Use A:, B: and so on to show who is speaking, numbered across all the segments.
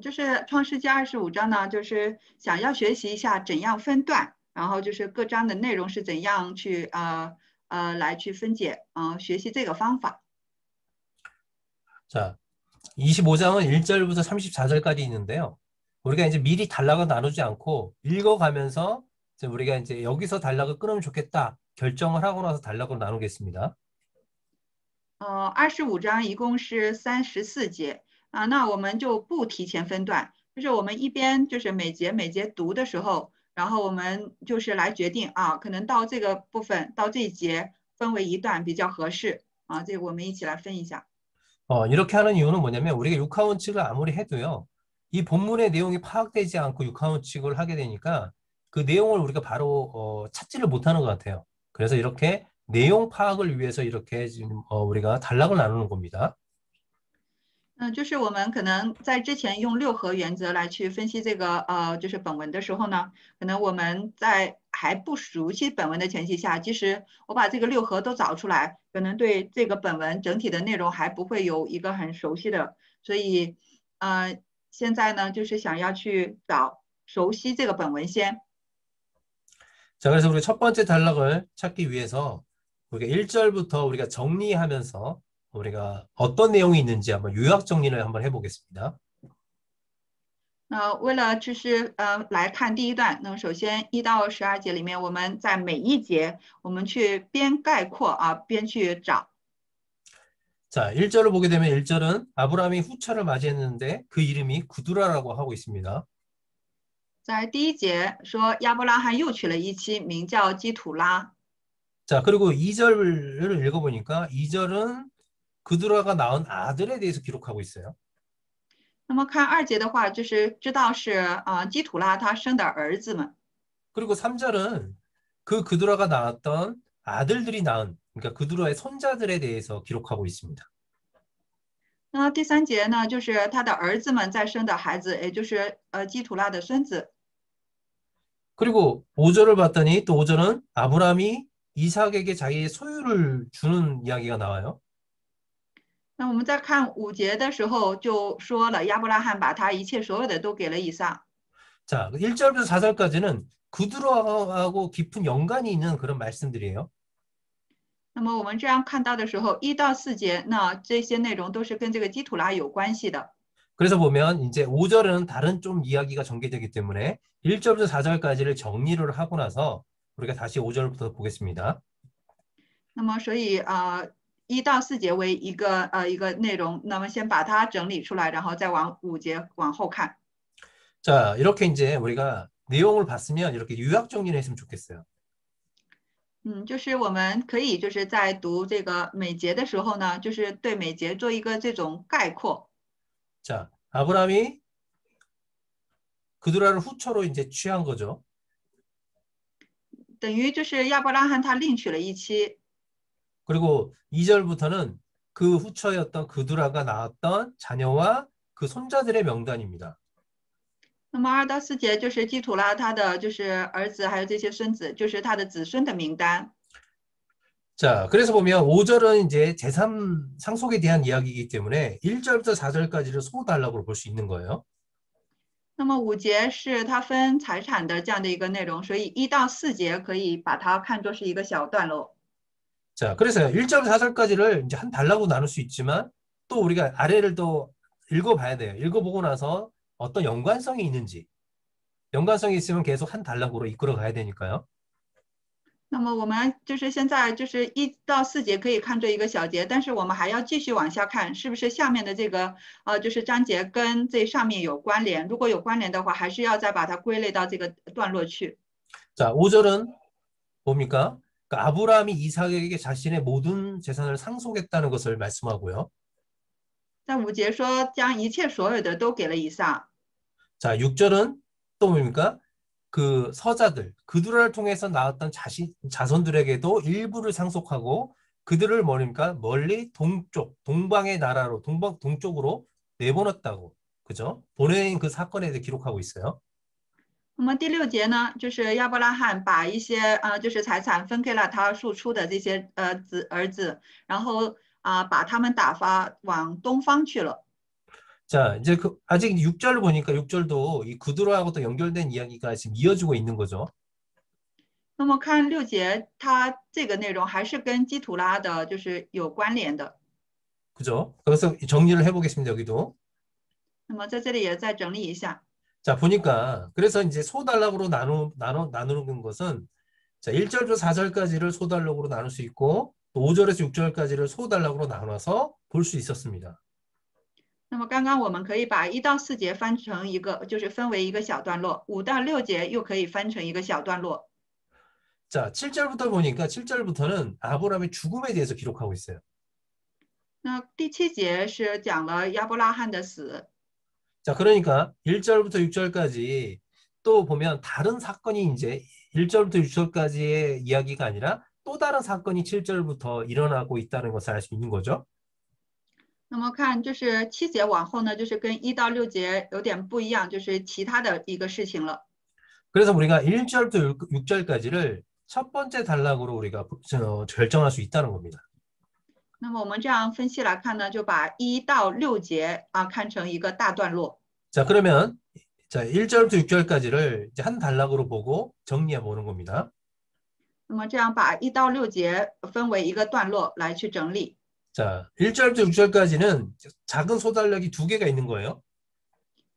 A: 就是创世纪25章呢，就是想要学习一下怎样分段，然后就是各章的内容是怎样去来去分解，学习这个方法。
B: 자, 25장은 1절부터 34절까지 있는데요. 우리가 이제 미리 단락을 나누지 않고 읽어가면서 이제 우리가 이제 여기서 단락을 끊으면 좋겠다 결정을 하고 나서 단락을 나누겠습니다.
A: 25章一共是34节那我们就不提前分段，就是我们一边就是每节每节读的时候，然后我们就是来决定可能到这个部分到这一节分为一段比较合适这个我们一起来分一下。
B: 이렇게 하는 이유는 뭐냐면 우리가 육하원칙을 아무리 해도요. 이 본문의 내용이 파악되지 않고 육하원칙을 하게 되니까 그 내용을 우리가 바로 찾지를 못하는 것 같아요. 그래서 이렇게 내용 파악을 위해서 이렇게 지금 우리가 단락을 나누는 겁니다.
A: 就是我们可能在之前用六合原则来去分析这个就是本文的时候呢，可能我们在还不熟悉本文的前提下，即使我把这个六合都找出来，可能对这个本文整体的内容还不会有一个很熟悉的，所以现在呢就是想要去找熟悉这个本文先。
B: 자, 그래서 우리 첫 번째 단락을 찾기 위해서 우리가 1절부터 우리가 정리하면서 우리가 어떤 내용이 있는지 한번 요약 정리를 한번 해보겠습니다.
A: 为了就是来看第一段，那么首先1到12节里面，我们在每一节我们去边概括边去找。
B: 자, 1절을 보게 되면 1절은 아브라함이 후처를 맞이했는데 그 이름이 구두라라고 하고 있습니다.
A: 在第一节说亚伯拉罕又娶了一妻，名叫基土拉。
B: 자, 그리고 2절을 읽어보니까 2절은 구두라가 낳은 아들에 대해서 기록하고 있어요.
A: 那么看2节的话，就是知道是基土拉他生的儿子们。
B: 그리고 3절은 그 구두라가 낳았던 아들들이 낳은 그러니까 구두라의 손자들에 대해서 기록하고 있습니다.
A: 那第3节呢，就是他的儿子们在生的孩子，也就是基土拉的孙子。
B: 그리고 5절을 봤더니 또 5절은 아브라함이 이삭에게 자기의 소유를 주는 이야기가 나와요.
A: 那我们在看5节的时候就说了，亚伯拉罕把他一切所有的都给了以撒。
B: 자, 1절부터 4절까지는 구두라하고 깊은 연관이 있는 그런 말씀들이에요.
A: 那么我们这样看到的时候，1到4节，那这些内容都是跟这个基土拉有关系的。
B: 그래서 보면 이제 5절은 다른 좀 이야기가 전개되기 때문에 1절부터 4절까지를 정리를 하고 나서 우리가 다시 5절부터 보겠습니다.
A: 那么所以1到4节为一个内容，那么先把它整理出来，然后再往5节往后看。
B: 자, 이렇게 이제 우리가 내용을 봤으면 이렇게 요약 정리를 했으면 좋겠어요.
A: 就是我们可以就是在读这个每节的时候呢，就是对每节做一个这种概括。
B: 자, 아브라함이 그두라를 후처로 이제 취한 거죠.
A: 等于就是亚伯拉罕他另娶了一妻。
B: 그리고 2절부터는 그 후처였던 그두라가 낳았던 자녀와 그 손자들의 명단입니다.
A: 那么2到4节就是基土拉他的就是儿子还有这些孙子，就是他的子孙的名单。
B: 자, 그래서 보면 5절은 이제 제3 상속에 대한 이야기이기 때문에 1절부터 4절까지를 소단락으로 볼 수 있는 거예요.
A: 那么5节是他分财产的这样的一个内容，所以1到4节可以把它看作是一个小段落。
B: 자, 그래서 1절부터 4절까지를 이제 한 단락으로 나눌 수 있지만 또 우리가 아래를 또 읽어봐야 돼요. 읽어보고 나서 어떤 연관성이 있는지. 연관성이 있으면 계속 한 단락으로 이끌어 가야 되니까요.
A: 那么我们就是现在就是1到4节可以看作一个小节，但是我们还要继续往下看，是不是下面的这个就是章节跟这上面有关联？如果有关联的话，还是要再把它归类到这个段落去。
B: 자, 5절은 뭡니까? 그러니까 아브라함이 이삭에게 자신의 모든 재산을 상속했다는 것을 말씀하고요.
A: 在5节说将一切所有的都给了以撒。
B: 자, 6절은 또 뭡니까? 그 서자들, 그들을 통해서 나왔던 자손들에게도 일부를 상속하고 그들을 뭡니까? 멀리 동쪽, 동방의 나라로, 동쪽으로 내보냈다고. 그죠? 보낸 그 사건에 대해 기록하고 있어요.
A: 那么第6节呢，就是亚伯拉罕把一些就是财产分给了他庶出的这些儿子，然后把他们打发往东方去了。
B: 자, 이제 아직 6절을 보니까 6절도 이 그드로하고 또 연결된 이야기가 지금 이어지고 있는 거죠.
A: 那么看6节，它这个内容还是跟基图拉的，就是有关联的。
B: 그죠? 그래서 정리를 해보겠습니다, 여기도.
A: 那么在这里也再整理一下。
B: 자, 보니까, 그래서 이제 소단락으로 나누는 것은, 자, 1절부터 4절까지를 소단락으로 나눌 수 있고, 또 5절에서 6절까지를 소단락으로 나눠서 볼 수 있었습니다.
A: 那么刚刚我们可以把1到4节翻成一个，就是分为一个小段落；5到6节又可以分成一个小段落。
B: 자, 7절부터 보니까 7절부터는 아브라함의 죽음에 대해서 기록하고 있어요.
A: 那第7节是讲了亚伯拉罕的死。
B: 자, 그러니까 1절부터 6절까지 또 보면 다른 사건이 이제 1절부터 6절까지의 이야기가 아니라 또 다른 사건이 7절부터 일어나고 있다는 것을 알 수 있는 거죠.
A: 那么看就是7节往后呢，就是跟1到6节有点不一样，就是其他的一个事情了。
B: 그래서 우리가 1절부터 6절까지를 첫 번째 단락으로 우리가 결정할 수 있다는 겁니다.
A: 那么我们这样分析来看呢，就把1到6节看成一个大段落。
B: 자, 그러면 자, 1절부터 6절까지를 이제 한 단락으로 보고 정리해 보는 겁니다.
A: 那么这样把1到6节分为一个段落来去整理。
B: 자, 1절부터 6절까지는 작은 소단락이 두 개가 있는 거예요.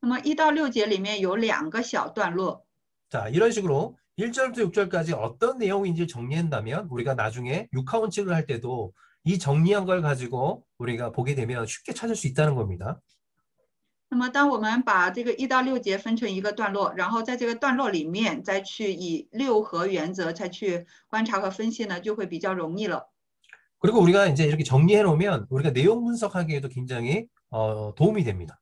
A: 那么1到6节里面有2个小段落。
B: 자, 이런 식으로 1절부터 6절까지 어떤 내용인지 정리한다면 우리가 나중에 육하원칙을 할 때도 이 정리한 걸 가지고 우리가 보게 되면 쉽게 찾을 수 있다는 겁니다.
A: 那么当我们把这个1到6节分成一个段落，然后在这个段落里面再去以六合原则再去观察和分析呢，就会比较容易了。
B: 그리고 우리가 이제 이렇게 정리해 놓으면 우리가 내용 분석하기에도 굉장히 도움이 됩니다.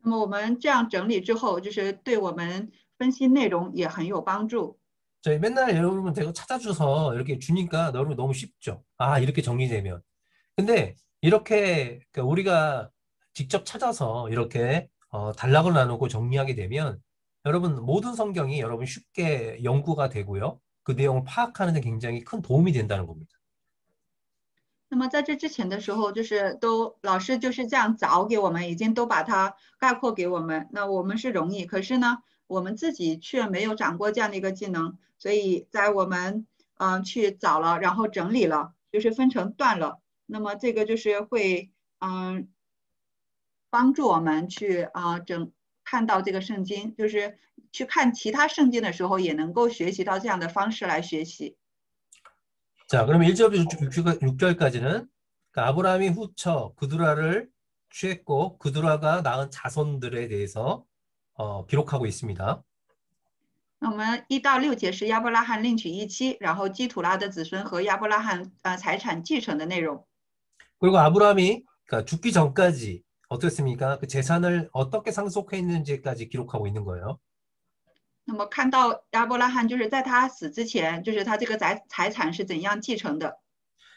A: 那么我们这样整理之后，就是对我们分析内容也很有帮助。
B: 저희 맨날 여러분 대거 찾아줘서 이렇게 주니까 여러분 너무 쉽죠. 아, 이렇게 정리되면. 근데 이렇게 우리가 직접 찾아서 이렇게 단락을 나누고 정리하게 되면 여러분 모든 성경이 여러분 쉽게 연구가 되고요. 그 내용을 파악하는 데 굉장히 큰 도움이 된다는 겁니다.
A: 那么在这之前的时候，就是老师就是这样早给我们，已经都把它概括给我们，那我们是容易。可是呢，我们自己却没有掌握这样的一个技能，所以在我们去找了，然后整理了，就是分成段了。那么这个就是会帮助我们去看到这个圣经，就是去看其他圣经的时候，也能够学习到这样的方式来学习。
B: 자, 그럼 1절부터 6절까지는 아브라함이 후처 그두라를 취했고 그두라가 낳은 자손들에 대해서 기록하고 있습니다.
A: 那我们1到6节是亚伯拉罕另娶一妻，然后基土拉的子孙和亚伯拉罕财产继承的内容。
B: 그리고 아브라함이 그러니까 죽기 전까지 어떻습니까? 그 재산을 어떻게 상속했는지까지 기록하고 있는 거예요.
A: 那么看到亚伯拉罕就是在他死之前，就是他这个财产是怎样继承的。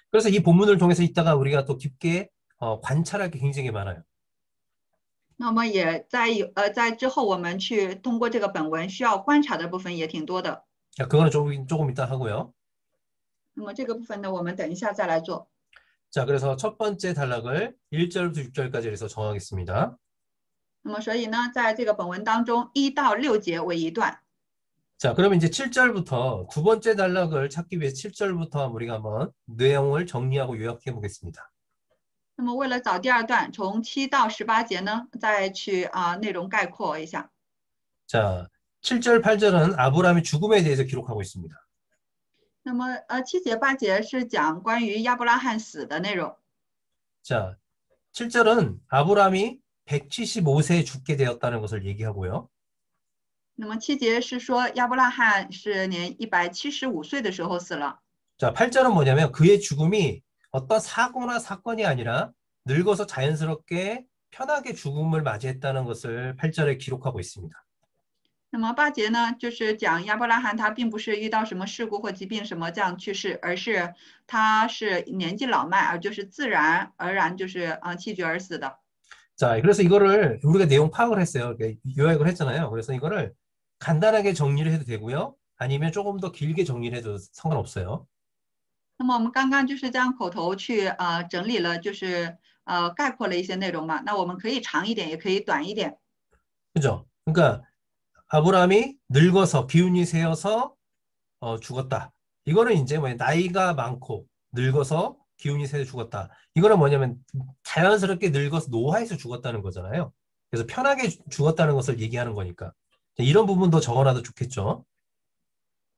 B: 그래서 이 본문을 통해서 이따가 우리가 또 깊게 관찰할 게 굉장히 많아요.
A: 那么也在之后我们去通过这个本文需要观察的部分也挺多的。
B: 자, 그거는 조금 이따 하고요.
A: 那么这个部分呢，我们等一下再来做。
B: 자, 그래서 첫 번째 단락을 1절부터 6절까지 해서 정하겠습니다.
A: 那么所以呢，在这个本文当中，1到6节为一段。
B: 자, 그러면 이제 7절부터 두 번째 단락을 찾기 위해 7절부터 우리가 한번 내용을 정리하고 요약해 보겠습니다.
A: 那么为了找第二段，从7到18节呢，再去内容概括一下。
B: 자, 7절, 8절은 아브라함의 죽음에 대해서 기록하고 있습니다.
A: 那么7节8节是讲关于亚伯拉罕死的内容。
B: 자, 7절은 아브라함이 175세에 죽게 되었다는 것을 얘기하고요.
A: 那么7节是说亚伯拉罕是年175岁的时候死了。
B: 자, 8절은 뭐냐면 그의 죽음이 어떤 사고나 사건이 아니라 늙어서 자연스럽게 편하게 죽음을 맞이했다는 것을 8절에 기록하고 있습니다.
A: 那么8节呢，就是讲亚伯拉罕他并不是遇到什么事故或疾病什么这样去世，而是他是年纪老迈，就是自然而然就是气绝而死的。
B: 자, 그래서 이거를 우리가 내용 파악을 했어요. 요약을 했잖아요. 그래서 이거를 간단하게 정리를 해도 되고요. 아니면 조금 더 길게 정리를 해도 상관없어요.
A: 那么我们刚刚就是这样口头去整理了，就是概括了一些内容嘛。那我们可以长一点，也可以短一点。
B: 그죠? 그러니까 아브라함이 늙어서 기운이 새어서 죽었다. 이거는 이제 뭐 나이가 많고 늙어서 기운이 새서 죽었다. 이거는 뭐냐면 자연스럽게 늙어서 노화해서 죽었다는 거잖아요. 그래서 편하게 죽었다는 것을 얘기하는 거니까 이런 부분도 적어놔도 좋겠죠.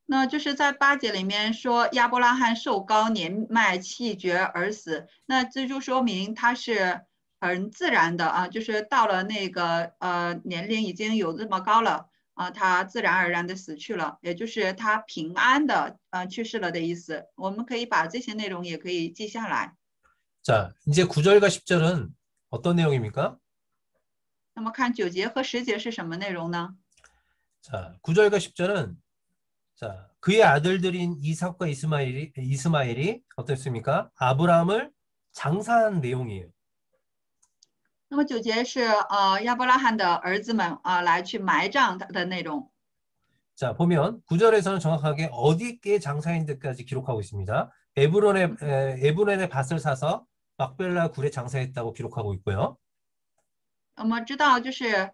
A: 那就是在8节里面说亚伯拉罕寿高年迈气绝而死，那这就说明他是很自然的啊，就是到了那个年龄已经有这么高了啊，他自然而然的死去了，也就是他平安的去世了的意思。我们可以把这些内容也可以记下来。
B: 자, 이제 9절과 10절은 어떤 내용입니까?
A: 那么看9节和10节是什么内容呢？
B: 자, 9절과 10절은 자, 그의 아들들인 이삭과 이스마엘이 어떻습니까? 아브라함을 장사한 내용이에요.
A: 那么9节是亚伯拉罕的儿子们来去埋葬他的内容。
B: 자, 보면 9절에서는 정확하게 어디에 장사했는지까지 기록하고 있습니다. 에브론의 밭을 사서 막벨라 굴에 장사했다고 기록하고 있고요.
A: 我们知道就是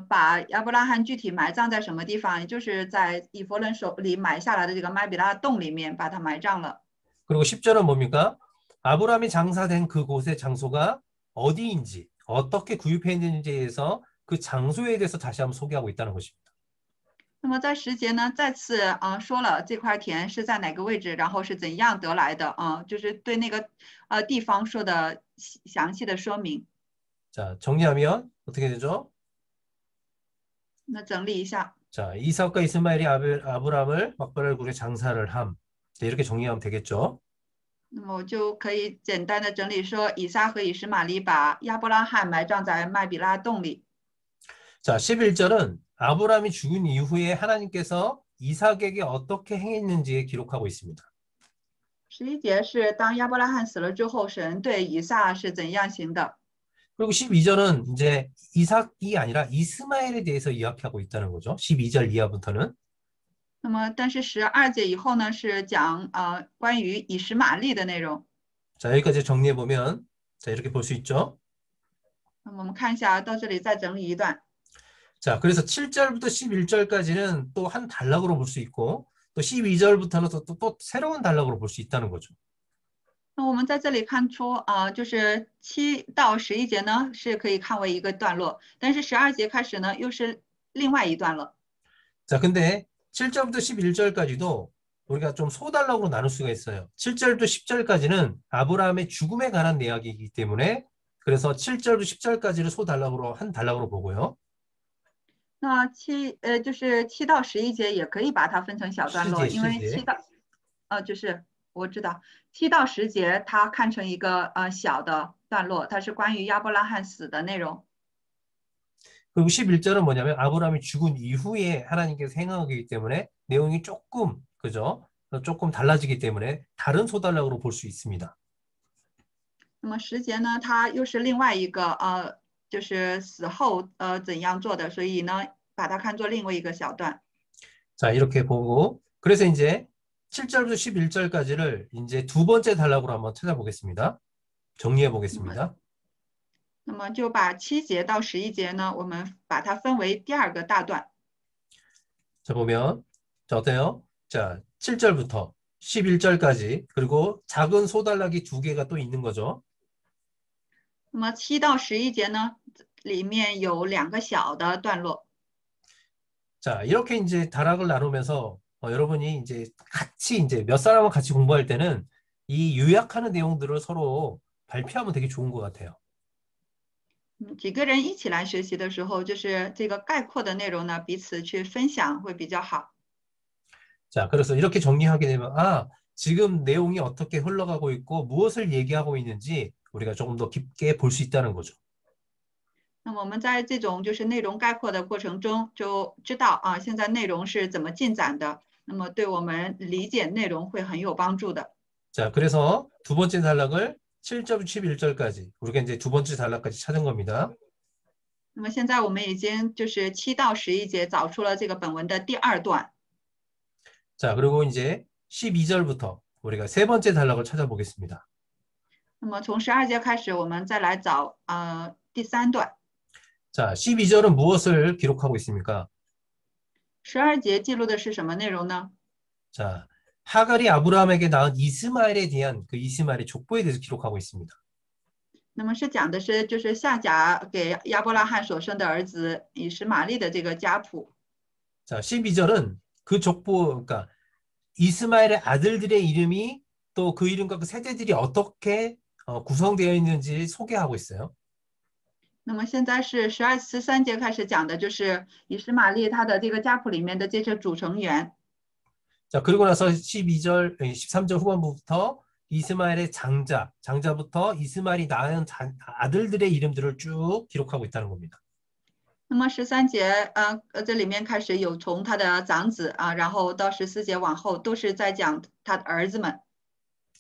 A: 把亚伯拉罕具体埋葬在什么地方，也就是在以弗伦手里买下来的这个麦比拉洞里面把它埋葬了。
B: 그리고 10절은 뭡니까? 아브라함이 장사된 그곳의 장소가 어디인지 어떻게 구입했는지에 대해서 그 장소에 대해서 다시 한번 소개하고 있다는 것입니다.
A: 那么在10节呢，再次说了这块田是在哪个位置，然后是怎样得来的就是对那个地方说的详细的说明。
B: 자, 정리하면 어떻게 되죠?
A: 那整理一下，
B: 자, 이삭과 이스마엘이 아브라함을 막벨라 굴에 장사를 함. 네, 이렇게 정리하면 되겠죠?
A: 那么我就可以简单的整理说，以撒和以实玛利把亚伯拉罕埋葬在麦比拉洞里。
B: 자, 11절은 아브라함이 죽은 이후에 하나님께서 이삭에게 어떻게 행했는지 기록하고 있습니다.
A: 11节是当亚伯拉罕死了之后，神对以撒是怎样行的。
B: 그리고 12절은 이제 이삭이 아니라 이스마엘에 대해서 이야기하고 있다는 거죠. 12절 이하부터는.
A: 那么，但是12节以后呢，是讲关于以实玛利的内容。
B: 자, 여기까지 정리해 보면 자, 이렇게 볼 수 있죠.
A: 那么我们看一下，到这里再整理一段。
B: 자, 그래서 7절부터 11절까지는 또 한 단락으로 볼 수 있고 또 12절부터는 또 새로운 단락으로 볼 수 있다는 거죠.
A: 那我们在这里看出就是7到11节呢是可以看为一个段落，但是12节开始呢又是另外一段了。
B: 자, 근데 7절부터 11절까지도 우리가 좀 소단락으로 나눌 수가 있어요. 7절부터 10절까지는 아브라함의 죽음에 관한 이야기이기 때문에 그래서 7절부터 10절까지를 소단락으로 한 단락으로 보고요.
A: 那就是7到11节也可以把它分成小段落，因为7到就是我知道7到10节它看成一个小的段落，它是关于亚伯拉罕死的内容。
B: 그리고 11절은 뭐냐면 아브라함이 죽은 이후에 하나님께서 행하기 때문에 내용이 조금 그죠? 조금 달라지기 때문에 다른 소단락으로 볼 수 있습니다.
A: 那么10节呢，它又是另外一个就是死后怎样做的，所以呢把它看作另外一个小段。
B: 자, 이렇게 보고 그래서 이제 7절부터 11절까지를 이제 두 번째 단락으로 한번 찾아보겠습니다. 정리해 보겠습니다.
A: 那么就把7节到11节呢，我们把它分为第二个大段。
B: 자, 보면 자, 어때요? 자, 7절부터 11절까지 그리고 작은 소단락이 두 개가 또 있는 거죠.
A: 那么7到11节呢，里面有2个小的段落。
B: 자, 이렇게 이제 단락을 나누면서 여러분이 이제 같이 이제 몇 사람과 같이 공부할 때는 이 요약하는 내용들을 서로 발표하면 되게 좋은 것 같아요.
A: 几个人一起来学习的时候，就是这个概括的内容呢，彼此去分享会比较好。
B: 자, 그래서 이렇게 정리하게 되면 지금 내용이 어떻게 흘러가고 있고 무엇을 얘기하고 있는지 우리가 조금 더 깊게 볼 수 있다는 거죠.
A: 那么我们在这种就是内容概括的过程中，就知道现在内容是怎么进展的，那么对我们理解内容会很有帮助的。
B: 자, 그래서 두 번째 단락을 7절부터 11절까지 우리가 이제 두 번째 단락까지 찾은 겁니다.
A: 那么现在我们已经就是7到11节找出了这个本文的第二段。
B: 자, 그리고 이제 12절부터 우리가 세 번째 단락을 찾아보겠습니다.
A: 那么从12节开始，我们再来找第三段。
B: 자, 12절은 무엇을 기록하고 있습니까?
A: 12节记录的是什么内容呢？
B: 자, 하갈이 아브라함에게 낳은 이스마엘에 대한 그 이스마엘의 족보에 대해서 기록하고 있습니다.
A: 那么是讲的是就是夏甲给亚伯拉罕所生的儿子以实玛利的这个家谱。
B: 자, 12절은 그 족보, 그러니까 이스마엘의 아들들의 이름이 또 그 이름과 그 세대들이 어떻게 구성되어 있는지 소개하고 있어요.
A: 那么现在是13节开始讲的就是以实玛利他的这个家谱里面的这些主成员。
B: 자, 그리고 나서 12절, 13절 후반부부터 이스마엘의 장자부터 이스마엘이 낳은 아들들의 이름들을 쭉 기록하고 있다는 겁니다.
A: 那么13节，这里面开始有从他的长子然后到14节往后都是在讲他的儿子们。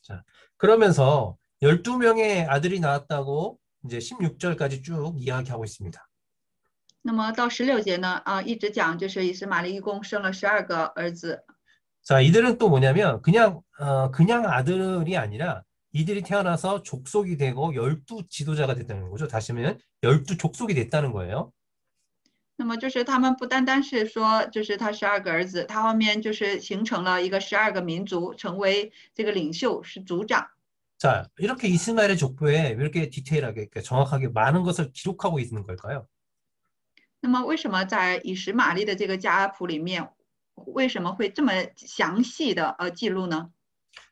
B: 자, 그러면서 12명의 아들이 나왔다고 이제 16절까지 쭉 이야기하고 있습니다.
A: 那么到16节呢，一直讲就是以实玛利一共生了12个儿子。
B: 자, 이들은 또 뭐냐면 그냥 아들이 아니라 이들이 태어나서 족속이 되고 12지도자가 됐다는 거죠. 다시 말하면 12족속이 됐다는 거예요.
A: 那么就是他们不单单是说就是他12个儿子，他后面就是形成了一个12个民族，成为这个领袖，是族长。
B: 자, 이렇게 이스마엘의 족보에 왜 이렇게 디테일하게 정확하게 많은 것을 기록하고 있는 걸까요?
A: 那么为什么在以实玛利的这个家谱里面，为什么会这么详细的记录呢？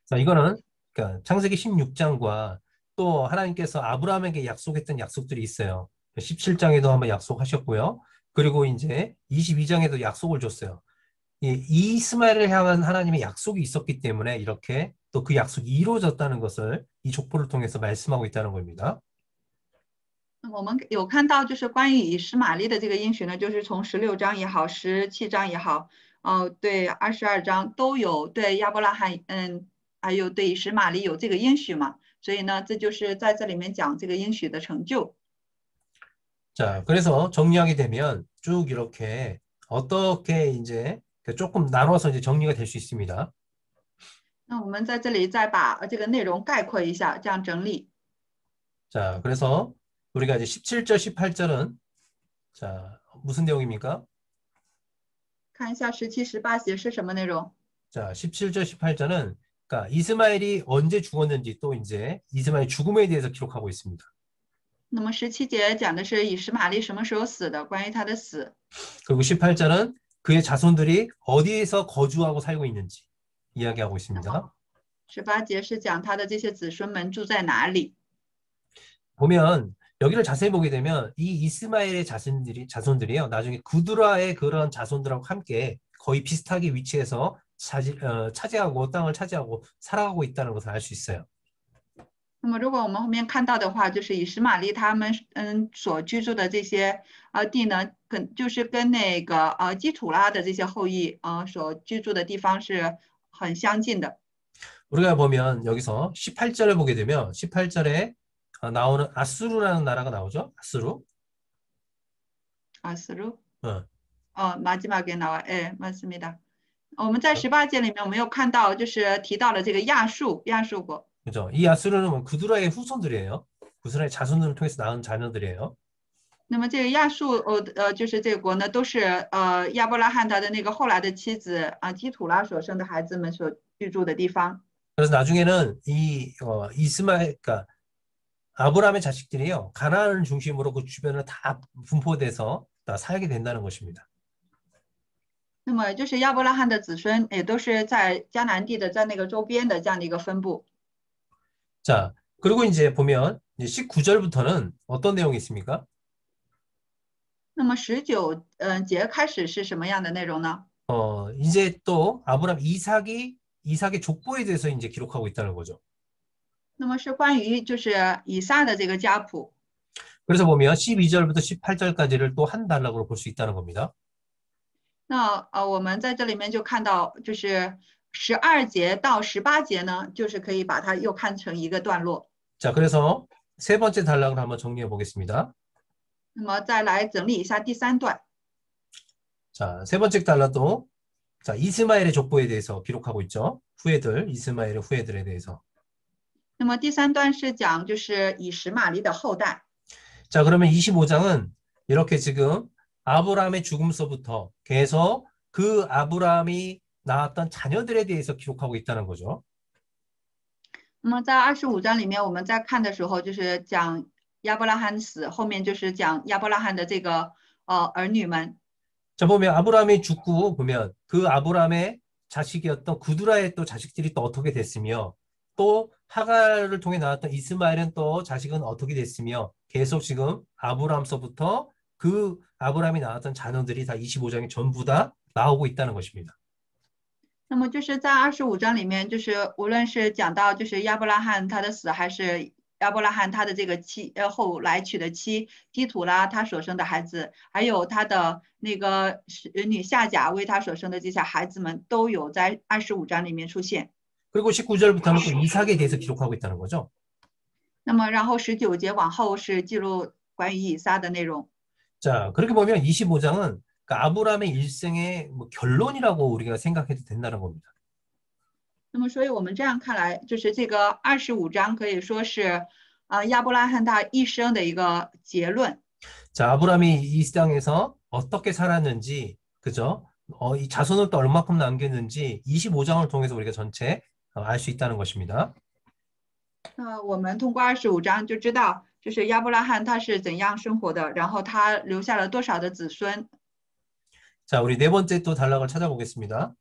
B: 자, 이거는 그러니까 창세기 16장과 또 하나님께서 아브라함에게 약속했던 약속들이 있어요. 17장에도 한번 약속하셨고요. 그리고 이제 22장에도 약속을 줬어요. 이 이스마엘을 향한 하나님의 약속이 있었기 때문에 이렇게 또 그 약속이 이루어졌다는 것을 이 족보를 통해서 말씀하고 있다는 겁니다.
A: 我们有看到就是关于以实玛利的这个应许呢，就是从16章也好，17章也好，对22章都有对亚伯拉罕，还有对以实玛利有这个应许嘛，所以呢，这就是在这里面讲这个应许的成就。
B: 자, 그래서 정리하게 되면 쭉 이렇게 어떻게 이제 조금 나눠서 이제 정리가 될 수 있습니다.
A: 那我们在这里再把这个内容概括一下，这样整理。
B: 자, 그래서 우리가 이제 17절, 18절은 자, 무슨 내용입니까?
A: 看一下17、18节是什么内容？
B: 자, 17절, 18절은 그러니까 이스마엘이 언제 죽었는지 또 이제 이스마엘 죽음에 대해서 기록하고 있습니다.
A: 那么17节讲的是以实玛利什么时候死的，关于他的死。
B: 그리고 18절은 그의 자손들이 어디에서 거주하고 살고 있는지 이야기하고 있습니다.
A: 18节是讲他的这些子孙们住在哪里。
B: 보면 여기를 자세히 보게 되면 이 이스마엘의 자손들이요. 나중에 구드라의 그런 자손들하고 함께 거의 비슷하게 위치해서 차지하고 땅을 차지하고 살아가고 있다는 것을 알 수 있어요.
A: 那么如果我们后面看到的话，就是以实玛利他们所居住的这些地呢，就是跟那个基土拉的这些后裔所居住的地方是很相近的。
B: 우리가 보면 여기서 18절을 보게 되면 18절에 나오는 아수르라는 나라가 나오죠. 아수르.
A: 아수르?
B: 어.
A: 마지막에 나와. 예, 맞습니다. 我们在18节里面我们又看到就是提到了这个亚述国。
B: 그죠. 이 아수르는 구드라의 후손들이에요. 구드라의 자손들을 통해서 낳은 자녀들이에요.
A: 那么这个亚述就是这个国呢，都是亚伯拉罕他的那个后来的妻子基土拉所生的孩子们所居住的地方。
B: 그래서 나중에는 이 이스마엘, 그러니까 아브라함의 자식들이요, 가나안을 중심으로 그 주변을 다 분포돼서 다 살게 된다는 것입니다.
A: 那么就是亚伯拉罕的子孙也都是在迦南地的在那个周边的这样的一个分布。
B: 자, 그리고 이제 보면 이제 19절부터는 어떤 내용이 있습니까?
A: 那么19节开始是什么样的内容呢？
B: 이제 또 아브라함 이삭의 족보에 대해서 이제 기록하고 있다는 거죠.
A: 那么是关于就是以撒的这个家谱。
B: 그래서 보면 12절부터 18절까지를 또 한 단락으로 볼 수 있다는 겁니다.
A: 那我们在这里面就看到，就是12节到18节呢，就是可以把它又看成一个段落。
B: 자, 그래서 세 번째 단락을 한번 정리해 보겠습니다.
A: 那么再来整理一下第3段。
B: 자, 세 번째 단락도 자, 이스마엘의 족보에 대해서 기록하고 있죠. 이스마엘의 후예들에 대해서.
A: 那么第三段是讲就是以实玛利的后代。
B: 자, 그러면 25장은 이렇게 지금 아브라함의 죽음서부터 계속 그 아브라함이 낳았던 자녀들에 대해서 기록하고 있다는 거죠.
A: 那么在25章里面，我们在看的时候，就是讲亚伯拉罕死，后面就是讲亚伯拉罕的这个儿女们。
B: 자, 보면 아브라함이 죽고 보면 그 아브라함의 자식이었던 구두라의 또 자식들이 또 어떻게 됐으며 또 하갈을 통해 나왔던 이스마엘은 또 자식은 어떻게 됐으며 계속 지금 아브라함서부터 그 아브라함이 낳았던 자녀들이 다 25장에 전부 다 나오고 있다는 것입니다.
A: 那么就是在25章里面，就是无论是讲到就是亚伯拉罕他的死，还是亚伯拉罕他的这个后来娶的妻基土拉他所生的孩子，还有他的那个女夏甲为他所生的这些孩子们，都有在25章里面出现。
B: 그리고 19절부터는 또 이삭에 대해서 기록하고 있다는 거죠.
A: 那么然后19节往后是记录关于以撒的内容。
B: 자, 그렇게 보면 25장은 그러니까 아브라함의 일생의 뭐 결론이라고 우리가 생각해도 된다는 겁니다.
A: 那么所以我们这样看来，就是这个25章可以说是亚伯拉罕他一生的一个结论。
B: 자, 아브라함이 이 땅에서 어떻게 살았는지, 그죠? 이 자손을 또 얼마큼 남겼는지 25장을 통해서 우리가 전체 알 수 있다는 것입니다.
A: 那我们通过25章就知道，就是亚伯拉罕他是怎样生活的，然后他留下了多少的子孙。
B: 자, 우리 네 번째 또 단락을 찾아보겠습니다.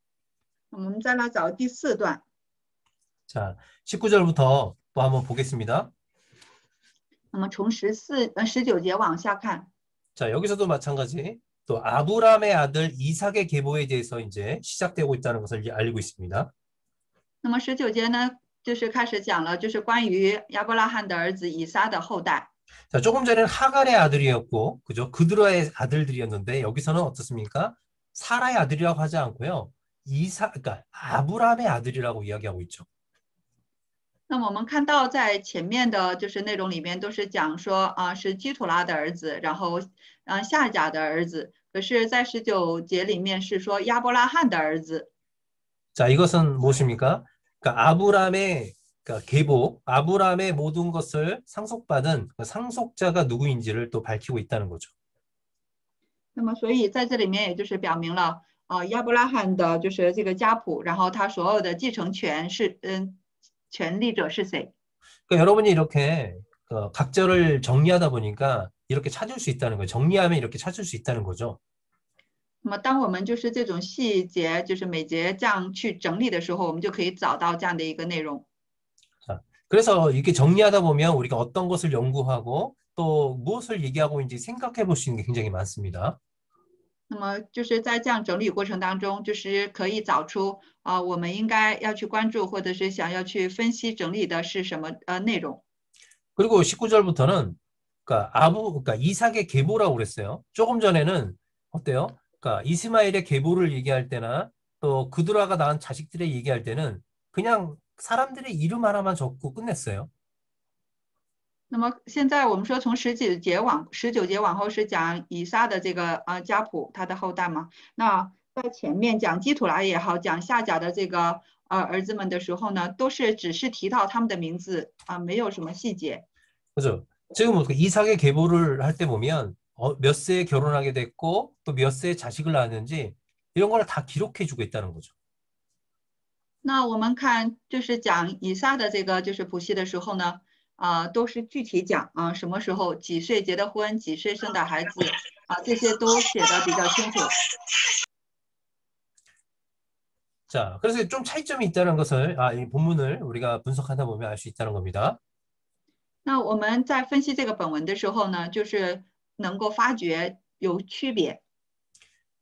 A: 我们再来找第4段。
B: 자, 19절부터 또 한번 보겠습니다.
A: 那么从19节往下看。
B: 자, 여기서도 마찬가지 또 아브라함의 아들 이삭의 계보에 대해서 이제 시작되고 있다는 것을 알고 있습니다.
A: 那么19节呢，就是开始讲了，就是关于亚伯拉罕的儿子以撒的后代。
B: 자, 조금 전에는 하갈의 아들이었고, 그죠? 그드라의 아들들이었는데 여기서는 어떻습니까? 사라의 아들이라고 하지 않고요. 그러니까 아브라함의 아들이라고 이야기하고 있죠.
A: 那么我们看到在前面的就是内容里面都是讲说是基土拉的儿子，然后夏甲的儿子，可是在19节里面是说亚伯拉罕的儿子。
B: 자, 이것은 무엇입니까? 그러니까 아브라함의 그러니까 계보, 아브라함의 모든 것을 상속받은 그 상속자가 누구인지를 또 밝히고 있다는 거죠.
A: 那么所以在这里面也就是表明了亚伯拉罕的就是这个家谱，然后他所有的继承权是权利者是谁？
B: 그러니까 여러분이 이렇게 각절을 정리하다 보니까 이렇게 찾을 수 있다는 거예요. 정리하면 이렇게 찾을 수 있다는 거죠.
A: 那么当我们就是这种细节，就是每节这样去整理的时候，我们就可以找到这样的一个内容。
B: 자, 그래서 이렇게 정리하다 보면 우리가 어떤 것을 연구하고 또 무엇을 얘기하고 있는지 생각해 볼 수 있는 게 굉장히 많습니다.
A: 那么就是在这样整理过程当中，就是可以找出我们应该要去关注，或者是想要去分析整理的是什么内容。
B: 그리고 19절부터는 그러니까 이삭의 계보라고 그랬어요. 조금 전에는 어때요? 그러니까 이스마엘의 계보를 얘기할 때나 또 그드라가 낳은 자식들의 얘기할 때는 그냥 사람들의 이름 하나만 적고 끝냈어요.
A: 那么现在我们说从19节往后是讲以撒的这个家谱，他的后代嘛。那在前面讲基土拉也好，讲夏甲的这个儿子们的时候呢，都是只是提到他们的名字没有什么细节。
B: 그죠? 지금 이삭의 계보를 할 때 보면 몇 세에 결혼하게 됐고 또 몇 세에 자식을 낳았는지 이런 걸 다 기록해 주고 있다는 거죠.
A: 那我们看就是讲以撒的这个就是谱系的时候呢，都是具体讲什么时候几岁结的婚，几岁生的孩子这些都写的比较清楚。
B: 자, 그래서 좀 차이점이 있다는 것을 이 본문을 우리가 분석하다 보면 알 수 있다는 겁니다.
A: 那我们在分析这个本文的时候呢，就是能够发觉有区别。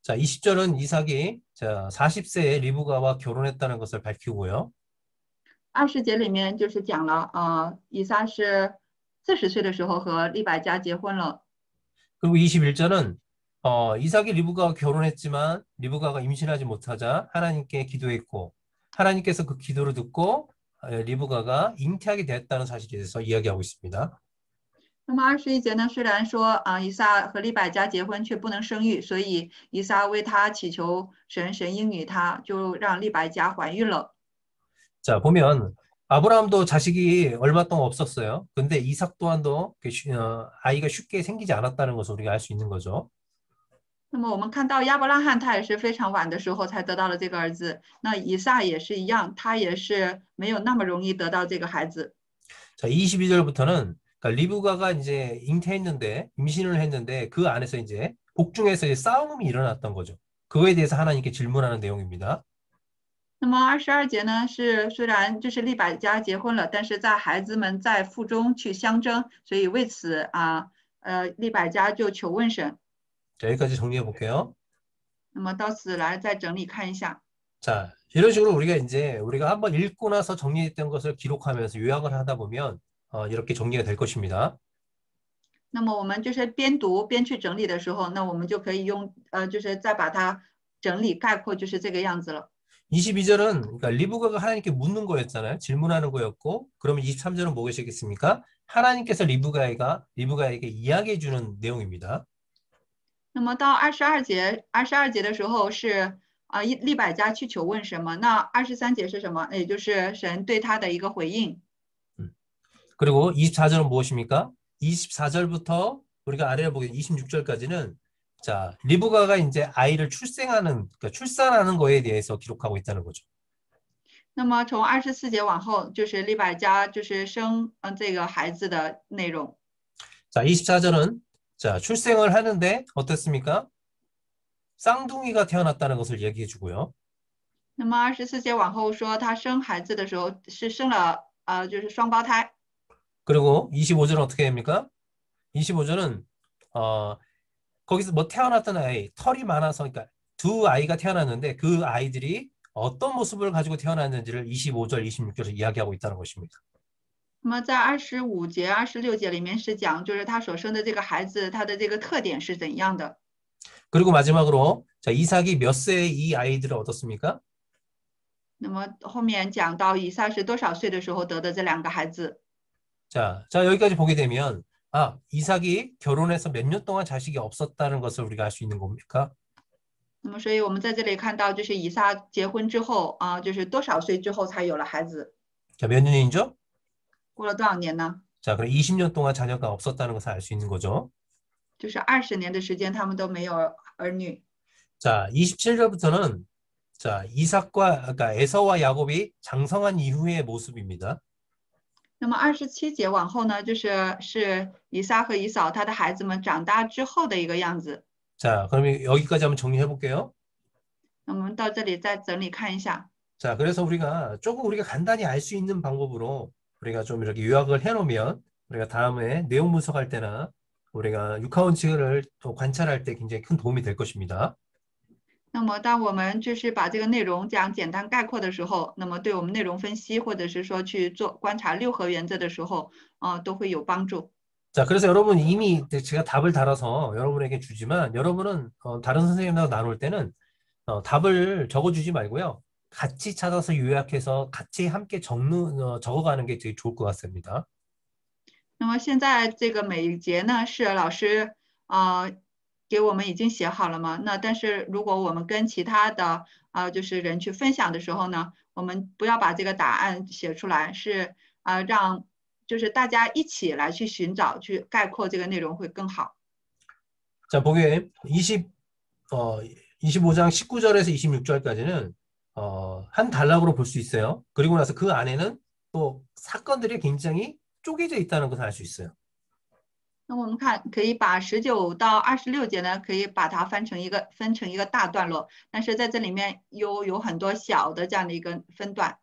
B: 자, 20절은 이삭이 40세에 리브가와 결혼했다는 것을 밝히고요.
A: 20节里面就是讲了以撒是40岁的时候和利百加结婚了。
B: 그리고 21절은 이삭이 리브가와 결혼했지만 리브가가 임신하지 못하자 하나님께 기도했고 하나님께서 그 기도를 듣고 리브가가 잉태하게 되었다는 사실에 대해서 이야기하고 있습니다.
A: 那么21节呢，虽然说以撒和利百加结婚却不能生育，所以以撒为他祈求神，神应允他，就让利百加怀孕了。
B: 자, 보면 아브라함도 자식이 얼마 동안 없었어요. 근데 이삭 또한도 아이가 쉽게 생기지 않았다는 것을 우리가 알 수 있는 거죠.
A: 那么我们看到亚伯拉罕他也是非常晚的时候才得到了这个儿子，那以撒也是一样，他也是没有那么容易得到这个孩子。
B: 자, 22절부터는 그러니까 리브가가 이제 잉태했는데 임신을 했는데 그 안에서 이제 복중에서 이제 싸움이 일어났던 거죠. 그거에 대해서 하나님께 질문하는 내용입니다.
A: 那么22节呢，是虽然就是利百加结婚了，但是在孩子们在腹中去相争，所以为此利百加就求问神。
B: 자, 여기까지 정리해 볼게요.
A: 那么到此来再整理看一下。
B: 자, 이런 식으로 우리가 한번 읽고 나서 정리했던 것을 기록하면서 요약을 하다 보면 이렇게 정리가 될 것입니다.
A: 那么我们就是边读边去整理的时候，那我们就可以用就是再把它整理概括，就是这个样子了。
B: 22절은 그러니까 리브가가 하나님께 묻는 거였잖아요. 질문하는 거였고, 그러면 23절은 무엇이겠습니까? 하나님께서 리브가에게 이야기해 주는 내용입니다.
A: 那么到22节的时候是利百加去求问什么？那23节是什么？也就是神对他的一个回应。
B: 그리고 24절은 무엇입니까? 24절부터 우리가 아래를 보게 26절까지는 자, 리브가가 이제 아이를 그러니까 출산하는 거에 대해서 기록하고 있다는 거죠.
A: 那么从24节往后，就是利百加就是生这个孩子的内容。
B: 자, 24절은 자, 출생을 하는데 어떻습니까? 쌍둥이가 태어났다는 것을 얘기해 주고요.
A: 那么24节往后说，他生孩子的时候是生了就是双胞胎。
B: 그리고 25절은 어떻게 됩니까? 25절은 거기서 뭐 태어났던 아이, 털이 많아서 그러니까 두 아이가 태어났는데 그 아이들이 어떤 모습을 가지고 태어났는지를 25절, 26절에서 이야기하고 있다는 것입니다.
A: 那么在25节、26节里面是讲，就是他所生的这个孩子，他的这个特点是怎样的。
B: 그리고 마지막으로 자, 이삭이 몇 세에 이 아이들을 얻었습니까?
A: 那么后面讲到以撒是多少岁的时候得的这两个孩子。
B: 자, 여기까지 보게 되면 이삭이 결혼해서 몇 년 동안 자식이 없었다는 것을 우리가 알 수 있는 겁니까?
A: 那么所以我们在这里看到，就是以撒结婚之后就是多少岁之后才有了孩子？
B: 자, 몇 년이죠?
A: 过了多少年呢？
B: 자, 그럼 20년 동안 자녀가 없었다는 것을 알 수 있는 거죠.
A: 就是20年的时间，他们都没有儿女。
B: 자, 27절부터는 자, 그러니까 에서와 야곱이 장성한 이후의 모습입니다.
A: 那么27节往后呢，是以撒和以扫他的孩子们长大之后的一个样子。
B: 자, 그러면 여기까지 한번 정리해 볼게요.
A: 那我们到这里再整理看一下。
B: 자, 그래서 우리가 간단히 알 수 있는 방법으로 우리가 좀 이렇게 요약을 해 놓으면 우리가 다음에 내용 분석할 때나 우리가 육하원칙을 또 관찰할 때 굉장히 큰 도움이 될 것입니다.
A: 那么当我们就是把这个内容这样简单概括的时候，那么对我们内容分析或者是说去做观察六合原则的时候，都会有帮助。
B: 자, 그래서 여러분 이미 제가 답을 달아서 여러분에게 주지만 여러분은 다른 선생님하고 나눌 때는 답을 적어주지 말고요. 같이 찾아서 요약해서 같이 함께 적어가는 게 되게 좋을 것 같습니다.
A: 那么现在这个每一节呢是老师给我们已经写好了吗？那但是如果我们跟其他的就是人去分享的时候呢，我们不要把这个答案写出来，是让就是大家一起来去寻找去概括这个内容会更好。
B: 자, 보게 25장 19절에서 26절까지는 한 단락으로 볼 수 있어요. 그리고 나서 그 안에는 또 사건들이 굉장히 쪼개져 있다는 것을 알 수 있어요.
A: 那我们看可以把19到26节呢，可以把它分成一个大段落，但是在这里面有很多小的这样的一个分段。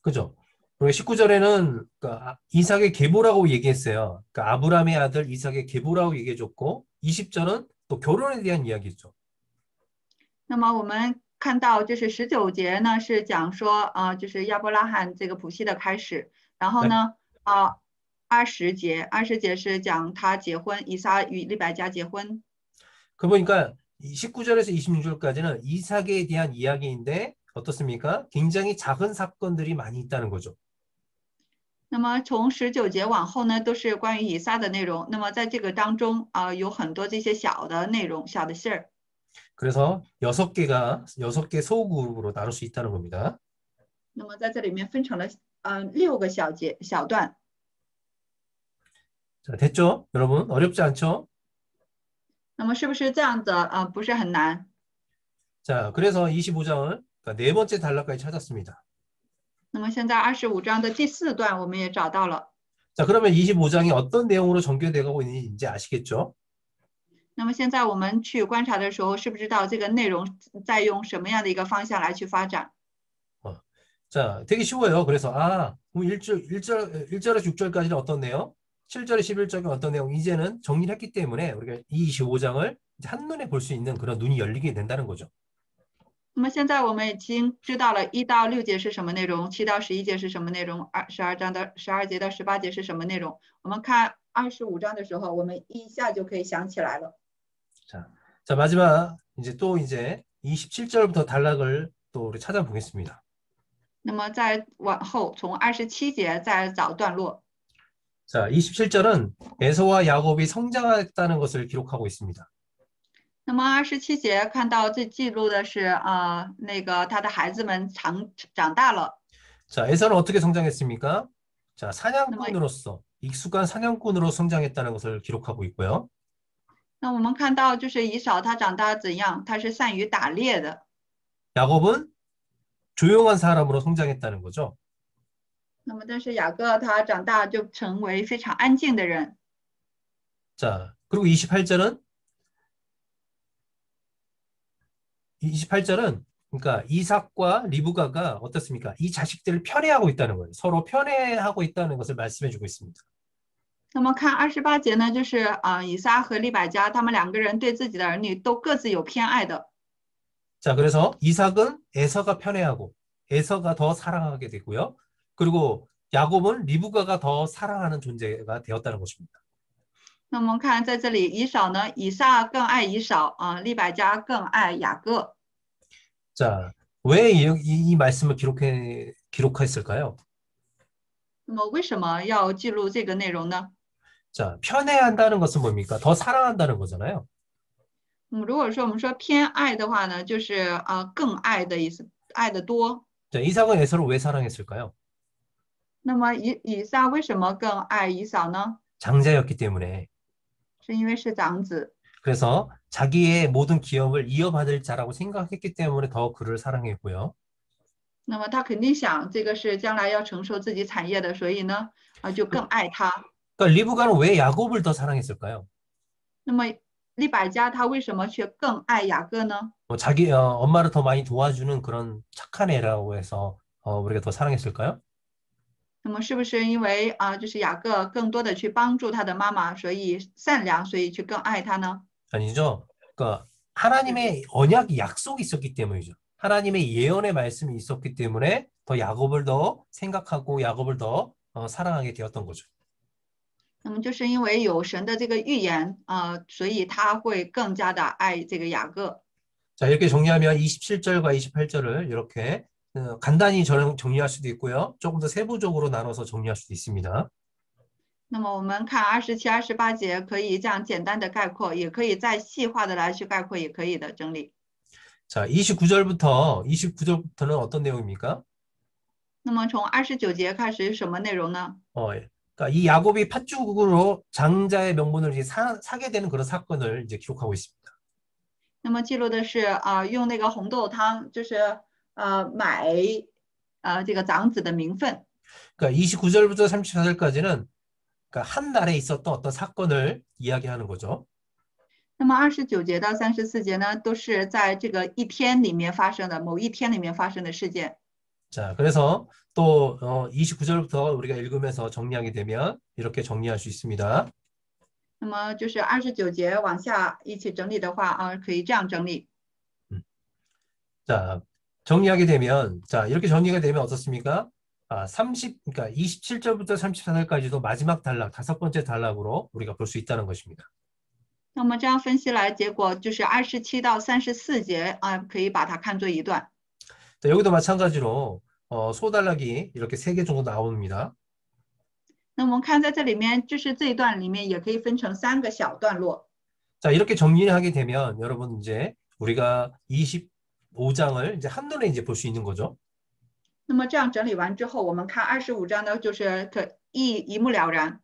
B: 그죠? 그리고 19절에는 그러니까 이삭의 계보라고 얘기했어요. 그러니까 아브라함의 아들 이삭의 계보라고 얘기해줬고 20절은 또 결혼에 대한 이야기죠.
A: 那么我们看到就是19节呢是讲说就是亚伯拉罕这个谱系的开始，然后呢20节是讲他结婚，以撒与利百加结婚。
B: 그 보니까 19절에서 26절까지는 이삭에 대한 이야기인데 어떻습니까? 굉장히 작은 사건들이 많이 있다는 거죠.
A: 那么从19节往后呢，都是关于以撒的内容。那么在这个当中有很多这些小的内容、小的信儿。
B: 그래서 6개 소그룹으로 나눌 수 있다는 겁니다.
A: 那么在这里面分成了6个小段。
B: 자, 됐죠? 여러분 어렵지 않죠?
A: 那么是不是这样子不是很难？
B: 자, 그래서 25장을 그러니까 네 번째 단락까지 찾았습니다.
A: 那么现在25章的第4段我们也找到了。
B: 자, 그러면 25장이 어떤 내용으로 전개되고 있는지 이제 아시겠죠?
A: 那么现在我们去观察的时候，是不是知道这个内容在用什么样的一个方向来去发展？
B: 자, 되게 쉬워요. 그래서 그럼 1절에서 6절까지는 어떤 내용? 7절에 11절은 어떤 내용? 이제는 정리를 했기 때문에 우리가 이 25장을 한눈에 볼 수 있는 그런 눈이 열리게 된다는 거죠.
A: 那么现在我们已经知道了1到6节是什么内容，7到11节是什么内容，12章的12节到18节是什么内容。我们看25章的时候，我们一下就可以想起来了。
B: 자, 마지막 이제 27절부터 단락을 또 우리 찾아보겠습니다.
A: 那么再往后，从27节再找段落。
B: 자, 27절은 에서와 야곱이 성장했다는 것을 기록하고 있습니다.
A: 那么27节看到这记录的是那个他的孩子们长大了。
B: 자, 에서는 어떻게 성장했습니까? 자, 사냥꾼으로서 익숙한 사냥꾼으로 성장했다는 것을 기록하고 있고요.
A: 那我们看到就是以扫他长大怎样，他是善于打猎的。
B: 야곱은 조용한 사람으로 성장했다는 거죠.
A: 那么但是雅各他长大就成为非常安静的人。
B: 자, 그리고 28절은 그러니까 이삭과 리브가가 어떻습니까? 이 자식들을 편애하고 있다는 거예요. 서로 편애하고 있다는 것을 말씀해 주고 있습니다.
A: 那么看28节呢，就是以撒和利百加他们2个人对自己的儿女都各自有偏爱的。
B: 자, 그래서 이삭은 에서가 편애하고 에서가 더 사랑하게 되고요. 그리고 야곱은 리브가가 더 사랑하는 존재가 되었다는 것입니다.
A: 那么看在这里，以扫呢，以撒更爱以扫利百加更爱雅各。
B: 자, 왜 이 말씀을 기록했을까요?
A: 那么为什么要记录这个内容呢？
B: 자, 편애한다는 것은 뭡니까? 더 사랑한다는 거잖아요.
A: 如果说我们说偏爱的话呢，就是更爱的意思，爱的多。
B: 자, 이삭은 에서를 왜 사랑했을까요?
A: 那么以撒为什么更爱以扫呢？
B: 장자였기 때문에.
A: 是因为是长子，
B: 그래서 자기의 모든 기업을 이어받을 자라고 생각했기 때문에 더 그를 사랑했고요.
A: 那么他肯定想这个是将来要承受自己产业的，所以呢就更爱他。
B: 그러니까 리브가는 왜 야곱을 더 사랑했을까요?
A: 那么利百加他为什么却更爱雅各呢？
B: 자기 엄마를 더 많이 도와주는 그런 착한 애라고 해서 우리가 더 사랑했을까요?
A: 那么是不是因为就是雅各更多的去帮助他的妈妈，所以善良，所以去更爱他呢？
B: 아니죠. 그러니까 하나님의 언약이 약속이 있었기 때문이죠. 하나님의 예언의 말씀이 있었기 때문에 더 야곱을 더 생각하고 야곱을 더 사랑하게 되었던 거죠.
A: 那么就是因为有神的这个预言所以他会更加的爱这个雅各。
B: 자, 이렇게 정리하면 27절과 28절을 이렇게 간단히 정리할 수도 있고요. 조금 더 세부적으로 나눠서 정리할 수도 있습니다.
A: 那么我们看27、28节，可以这样简单的概括，也可以再细化的来去概括，也可以的整理。
B: 자, 29절부터는 어떤 내용입니까?
A: 那么从29节开始是什么内容呢？
B: 그러니까 이 야곱이 팥죽으로 장자의 명분을 이제 사게 되는 그런 사건을 이제 기록하고 있습니다.
A: 那么记录的是用那个红豆汤，就是买这个长子的名分。
B: 그러니까 29절부터 34절까지는 그러니까 한 날에 있었던 어떤 사건을 이야기하는 거죠.
A: 那么29节到34节呢，都是在这个一天里面发生的，某一天里面发生的事件。
B: 자, 그래서 또 29절부터 우리가 읽으면서 정리하게 되면 이렇게 정리할 수 있습니다.
A: 那么就是29节往下一起整理的话可以这样整理。
B: 자, 정리하게 되면 자, 이렇게 정리가 되면 어떻습니까? 그러니까 27절부터 34절까지도 마지막 단락, 5번째 단락으로 우리가 볼 수 있다는 것입니다.
A: 那么这样分析来，结果就是27到34节可以把它看作一段。
B: 자, 여기도 마찬가지로 소단락이 이렇게 3개 정도 나옵니다.
A: 那我们看在这里面，就是这一段里面也可以分成3个小段落。
B: 자, 이렇게 정리하게 되면 여러분 이제 우리가 25장을 이제 한눈에 이제 볼 수 있는 거죠.
A: 那么这样整理完之后，我们看25章呢，就是一目了然。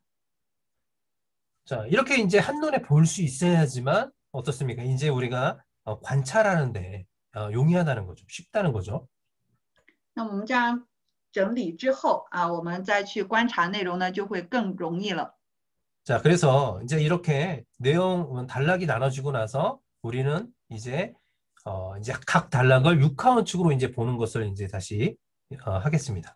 B: 자, 이렇게 이제 한눈에 볼 수 있어야지만 어떻습니까? 이제 우리가 관찰하는데 용이하다는 거죠. 쉽다는 거죠.
A: 那我们这样整理之后啊，我们再去观察内容呢，就会更容易了。
B: 자, 그래서 이제 이렇게 내용 단락이 나눠지고 나서 우리는 이제 각 단락을 6하원칙으로 이제 보는 것을 이제 다시 하겠습니다.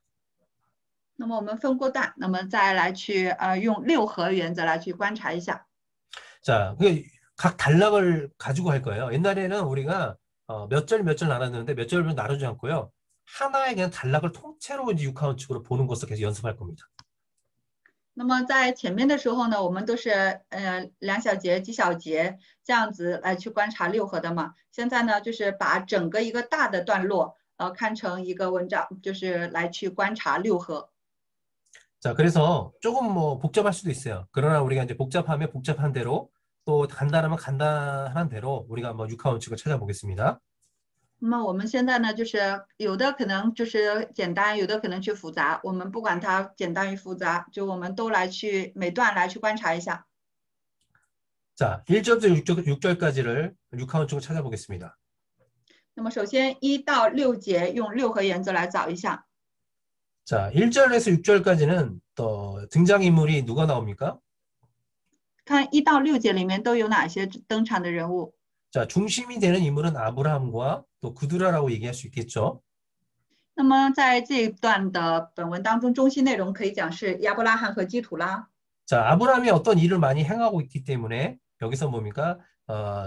A: 那么我们分过段，那么再来去用6和原则来去观察一下。
B: 자, 각 단락을 가지고 할 거예요. 옛날에는 우리가 몇 절 몇 절 나눴는데 몇 절을 나누지 않고요. 하나의 그냥 단락을 통째로 이제 6하원칙으로 보는 것을 계속 연습할 겁니다.
A: 那么在前面的时候呢，我们都是两小节、几小节这样子来去观察6和的嘛。现在呢，就是把整个一个大的段落看成一个文章，就是来去观察6和。
B: 자, 그래서 조금 뭐 복잡할 수도 있어요. 그러나 우리가 이제 복잡하면 복잡한 대로 또 간단하면 간단한 대로 우리가 뭐 6하원칙을 찾아보겠습니다.
A: 那么我们现在呢，就是有的可能就是简单，有的可能去复杂。我们不管它简单与复杂，就我们都来去每段来去观察一下。
B: 자, 1절부터 6절까지를 6하원칙으로 찾아보겠습니다.
A: 那么首先1到6节用6和原则来找一下。
B: 자, 1절에서 6절까지는 또 등장인물이 누가 나옵니까?
A: 看1到6节里面都有哪些登场的人物？
B: 자, 중심이 되는 인물은 아브라함과 또 구두라라고 얘기할 수 있겠죠.
A: 那么在这一段的本文当中，中心内容可以讲是亚伯拉罕和基土拉。
B: 자, 아브라함이 어떤 일을 많이 행하고 있기 때문에 여기서 뭡니까?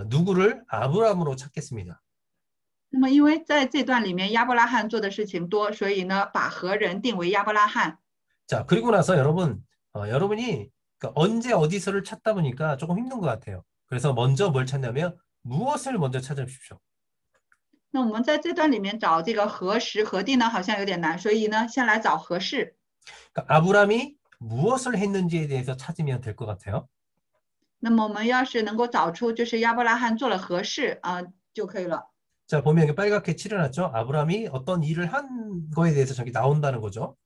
B: 누구를 아브라함으로 찾겠습니다.
A: 那么因为在这段里面亚伯拉罕做的事情多，所以呢把何人定为亚伯拉罕。
B: 자, 그리고 나서 여러분이 그러니까 언제 어디서를 찾다 보니까 조금 힘든 것 같아요. 그래서 먼저 뭘 찾냐면 무엇을 먼저 찾아주십시오.
A: 那我们在这段里面找这个何时何地呢，好像有点难，所以呢先来找何事。
B: 그러니까 아브라함이 무엇을 했는지에 대해서 찾으면 될 것 같아요.
A: 那么我们要是能够找出就是亚伯拉罕做了何事就可以了。
B: 자, 보면 여기 빨갛게 칠해놨죠. 아브라함이 어떤 일을 한 거에 대해서 저기 나온다는 거죠.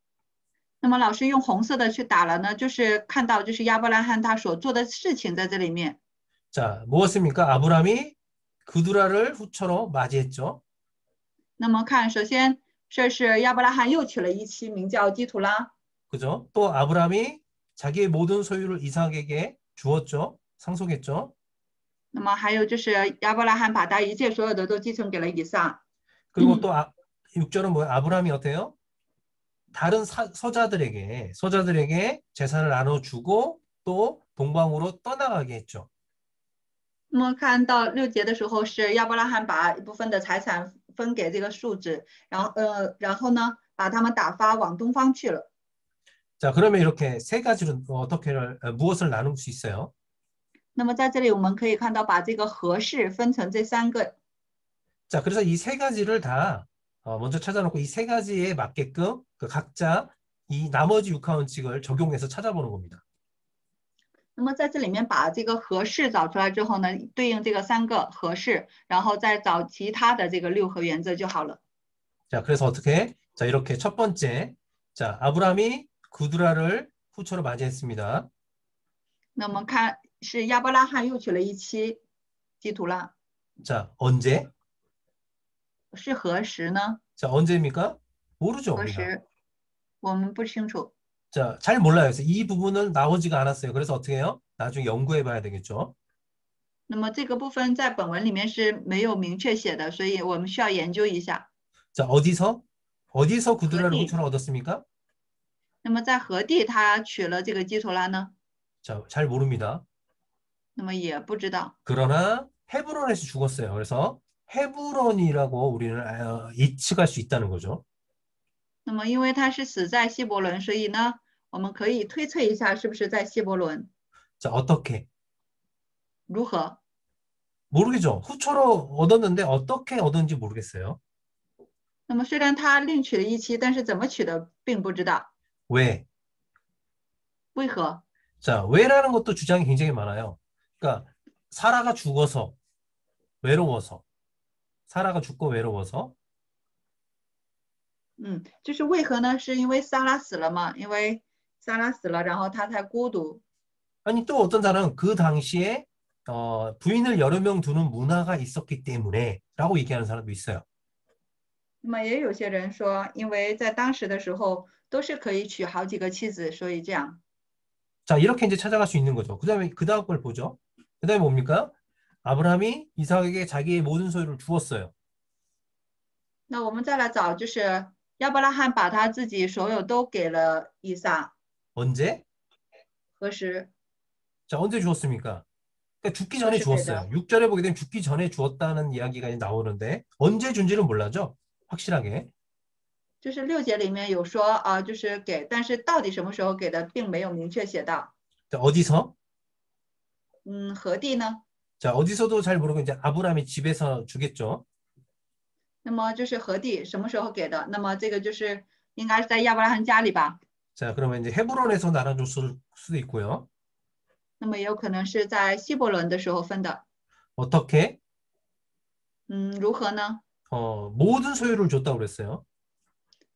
A: 那么老师用红色的去打了呢，就是看到就是亚伯拉罕他所做的事情在这里面。
B: 자, 무엇입니까? 아브라함이 그두라를 후처로 맞이했죠.
A: 那么看，首先这是亚伯拉罕又娶了一妻，名叫基图拉。
B: 그죠? 또 아브라함이 자기의 모든 소유를 이삭에게 주었죠. 상속했죠.
A: 那么还有就是亚伯拉罕把他一切所有的都继承给了以撒。
B: 그리고 또 6절은 뭐예요? 아브라함이 어때요? 다른 서자들에게 재산을 나눠주고 또 동방으로 떠나가게 했죠.
A: 那么看到6节的时候，是亚伯拉罕把一部分的财产分给这个庶子，然后呢，把他们打发往东方去了。
B: 자, 그러면 이렇게 세 가지로 무엇을 나눌 수 있어요?
A: 那么在这里我们可以看到，把这个合适分成这3个。
B: 자, 그래서 이 세 가지를 다 먼저 찾아놓고 이 세 가지에 맞게끔 각자 이 나머지 6하원칙을 적용해서 찾아보는 겁니다.
A: 那么在这里面把这个合适找出来之后呢，对应这个3个合适，然后再找其他的这个6和原则就好了。
B: 자, 그래서 어떻게? 자, 이렇게 첫 번째, 자, 아브라함이 구두라를 후처로 맞이했습니다.
A: 那么看是亚伯拉罕又娶了一妻基图拉，
B: 자, 언제?
A: 是何时呢？
B: 자, 언제입니까? 모르죠,
A: 何
B: 우리가.
A: 时我们不清楚。
B: 자, 잘 몰라요. 그래서 이 부분은 나오지가 않았어요. 그래서 어떻게 해요? 나중에 연구해 봐야 되겠죠.
A: 那么这个部分在本文里面是没有明确写的，所以我们需要研究一下。
B: 자, 어디서 구두라를 후처로 얻었습니까?
A: 那么在何地他娶了这个基图拉呢？
B: 자, 잘 모릅니다.
A: 那么也不知道。
B: 그러나 헤브론에서 죽었어요. 그래서 헤브론이라고 우리는 예측할 수 있다는 거죠.
A: 那么因为他是死在希伯伦，所以呢，我们可以推测一下是不是在希伯伦？
B: 자, 어떻게?
A: 如何？
B: 모르겠죠. 후처로 얻었는데 어떻게 얻었는지 모르겠어요.
A: 那么虽然他另娶了一妻，但是怎么娶的并不知道。
B: 왜?
A: 为何？
B: 자, 왜라는 것도 주장이 굉장히 많아요. 그러니까 사라가 죽어서 외로워서 사라가 죽고 외로워서
A: 就是为何呢？是因为撒拉死了吗？因为撒拉死了，然后他才孤独。
B: 아니 또 어떤 사람은 그 당시에 부인을 여러 명 두는 문화가 있었기 때문에라고 얘기하는 사람도 있어요.
A: 那么也有些人说，因为在当时的时候都是可以娶好几个妻子，所以这样。
B: 자, 이렇게 이제 찾아갈 수 있는 거죠. 그다음에 그 다음 걸 보죠. 그다음에 뭡니까? 아브라함이 이삭에게 자기의 모든 소유를 주었어요.
A: 那我们再来找，就是亚伯拉罕把他自己所有都给了以撒，
B: 언제?
A: 何时？
B: 자, 언제 주었습니까? 그러니까 죽기
A: 何
B: 전에
A: 时给
B: 주었어요.
A: 的？
B: 6절에 보게 되면 죽기 전에 주었다는 이야기가 이제 나오는데 언제 준지는 몰라죠? 확실하게.
A: 就是6节里面有说啊、就是给，但是到底什么时候给的，并没有明确写到。
B: 자, 어디서?
A: 何地呢？
B: 자, 어디서도 잘 모르고 이제 아브라함이 집에서 주겠죠.
A: 那么就是何地，什么时候给的？那么这个就是应该是在亚伯拉罕家里吧？
B: 자, 그러면 이제 헤브론에서 나눠줄 수도 있고요.
A: 那么也有可能是在希伯伦的时候分的。
B: 어떻게?
A: 如何呢？
B: 모든 소유를 줬다고 그랬어요.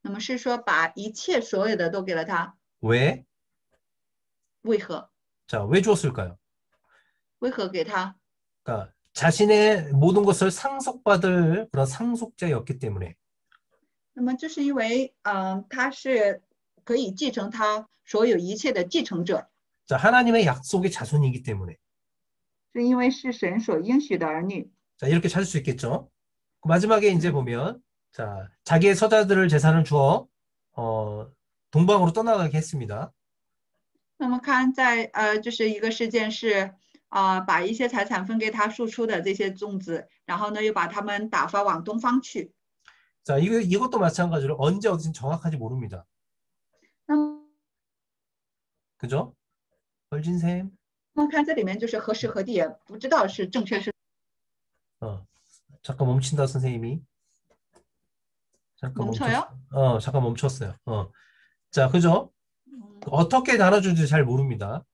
A: 那么是说把一切所有的都给了他，
B: 왜?
A: 为何？
B: 자, 왜 주었을까요?
A: 为何给他？
B: 그러니까 자신의 모든 것을 상속받을 그런 상속자였기 때문에.
A: 那么这是因为，他是可以继承他所有一切的继承者，
B: 자, 하나님의 약속의 자손이기 때문에.
A: 是因为是神所应许的儿女。
B: 자, 이렇게 찾을 수 있겠죠. 마지막에 이제 보면, 자, 자기의 서자들을 재산을 주어, 동방으로 떠나가게 했습니다.
A: 那么看在就是一个事件是把一些财产分给他庶出的这些粽子，然后呢又把他们打发往东方去。
B: 자, 이것도 마찬가지로 언제 어디서 정확하지 모릅니다.
A: 那么
B: 그죠? 벌진샘.
A: 看这里面就是何时何地，也不知道是正确是
B: 잠깐 멈춘다, 선생님이. 잠깐
A: 멈춰요?
B: 잠깐 멈췄어요. 자, 그죠? 어떻게 나눠줄지 잘 모릅니다.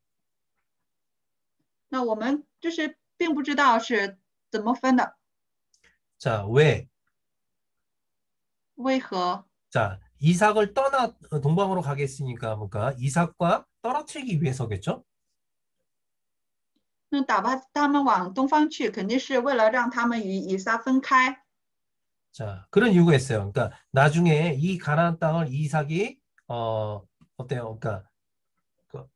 A: 那我们就是并不知道是怎么分的，
B: 자, 왜?
A: 为何？
B: 자, 동방으로 가게 했으니까 뭔가 이삭과 떨어뜨리기 위해서겠죠?
A: 那打发他们往东方去，肯定是为了让他们与以撒分开。
B: 자, 그런 이유가 있어요. 그러니까 나중에 이 가나안 땅을 이삭이 어때요? 그러니까 그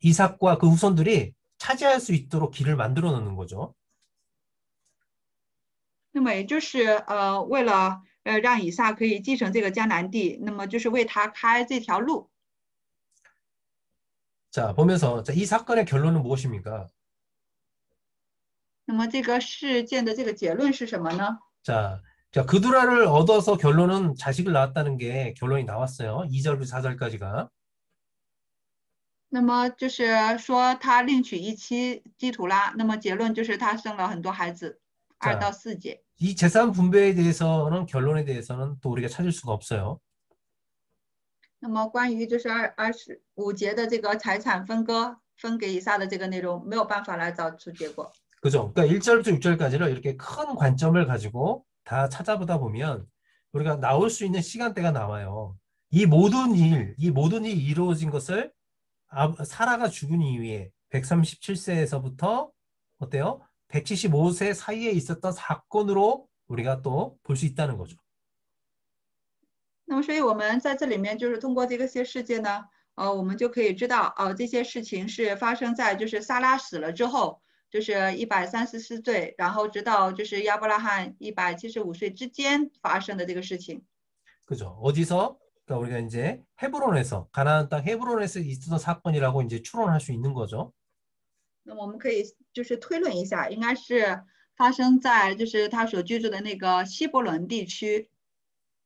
B: 이삭과 그 후손들이 차지할 수 있도록 길을 만들어 놓는 거죠.
A: 那么也就是为了让以撒可以继承这个迦南地，那么就是为他开这条路。
B: 자, 보면서 자, 이 사건의 결론은 무엇입니까?
A: 那么这个事件的这个结论是什么呢？
B: 자, 그두라를 얻어서 결론은 자식을 낳았다는 게 결론이 나왔어요. 2절부터 4절까지가.
A: 那么就是说他另娶一妻基图拉，那么结论就是他生了很多孩子。 2到4节。
B: 이 재산 분배에 대해서는 결론에 대해서는 또 우리가 찾을 수가 없어요.
A: 那么关于就是25节的这个财产分割分给以撒的这个内容，没有办法来找出结果。
B: 그죠? 그러니까 1절부터 6절까지를 이렇게 큰 관점을 가지고 다 찾아보다 보면 우리가 나올 수 있는 시간대가 나와요. 이 모든 일이 이루어진 것을 사라가 죽은 이후에 137세에서부터 어때요? 175세 사이에 있었던 사건으로 우리가 또 볼 수 있다는 거죠.
A: 那么，所以我们在这里面就是通过这个些事件呢，我们就可以知道，这些事情是发生在就是撒拉死了之后，就是134岁，然后直到就是亚伯拉罕175岁之间发生的这个事情。
B: 그죠? 어디서? 그러니까 우리가 이제 헤브론에서 가나안 땅 헤브론에서 있었던 사건이라고 이제 추론할 수 있는 거죠.
A: 那么我们可以就是推论一下，应该是发生在就是他所居住的那个希伯伦地区。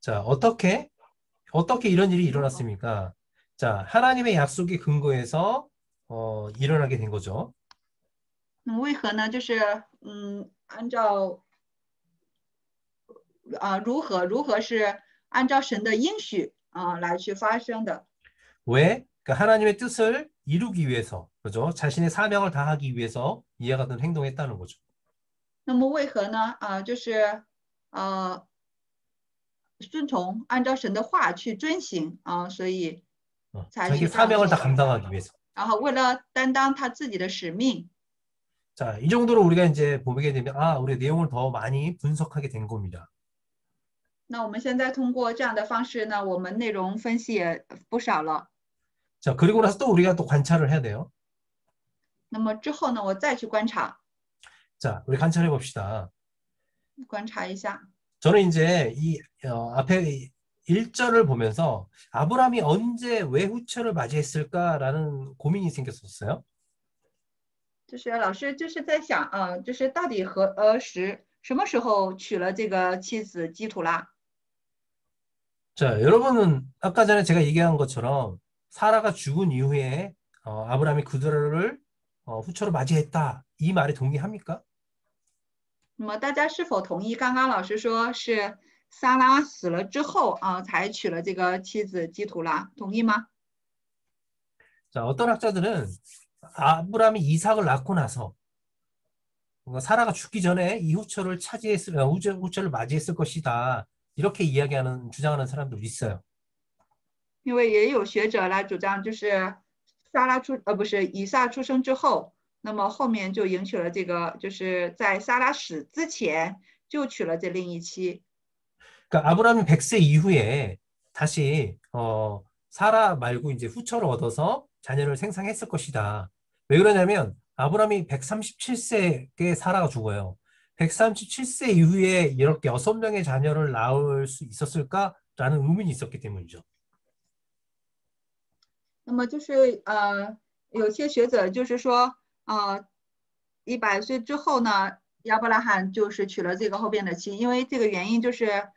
B: 자, 어떻게 이런 일이 일어났습니까? 자, 하나님의 약속의 근거에서 일어나게 된 거죠.
A: 那么为何呢？就是按照如何是按照神的应许来去发生的。
B: 왜? 그러니까 하나님의 뜻을 이루기 위해서, 그죠? 자신의 사명을 다하기 위해서 이와 같은 행동했다는 거죠.
A: 那么为何呢？就是顺从，按照神的话去遵行啊，所以才
B: 자기
A: 去这样
B: 사명을 다
A: 做。
B: 감당하기 위해서.
A: 然后为了担当他自己的使命。
B: 자, 이 정도로 우리가 이제 보게 되면 우리 내용을 더 많이 분석하게 된 겁니다.
A: 那我们现在通过这样的方式呢，我们内容分析也不少了。
B: 자, 그리고 나서 또 우리가 또 관찰을 해야 돼요.
A: 那么之后呢，我再去观察
B: 자, 우리 관찰해 봅시다.
A: 一下。
B: 저는 이제 이 앞에 1절을 보면서 아브라함이 언제 왜 후처를 맞이했을까라는 고민이 생겼었어요.
A: 就是老师就是在想就是到底何时什么时候娶了这个妻子基图拉？
B: 자, 여러분은 아까 전에 제가 얘기한 것처럼 사라가 죽은 이후에 아브라함이 그들을 후처로 맞이했다. 이 말에 동의합니까?
A: 那么大家是否同意刚刚老师说是撒拉死了之后才娶了这个妻子基图拉？同意吗？
B: 자, 어떤 학자들은 아브라함이 이삭을 낳고 나서 뭔가 사라가 죽기 전에 이 후처를 맞이했을 것이다. 이렇게 주장하는 사람도 있어요.
A: 因为也有学者来主张，就是不是以撒出生之后，那么后面就迎娶了这个，就是在撒拉死之前就娶了这另一妻。
B: 그러니까 아브라함이 100세 이후에 다시 사라 말고 이제 후처를 얻어서 자녀를 생산했을 것이다. 왜 그러냐면 아브라함이 137세에 사라가 죽어요. 137세 이후에 이렇게 6명의 자녀를 낳을 수 있었을까라는 의문이 있었기 때문이죠.
A: 那么就是有些学者就是说100岁之后呢，亚伯拉罕就是娶了这个后边的妻，因为这个原因就是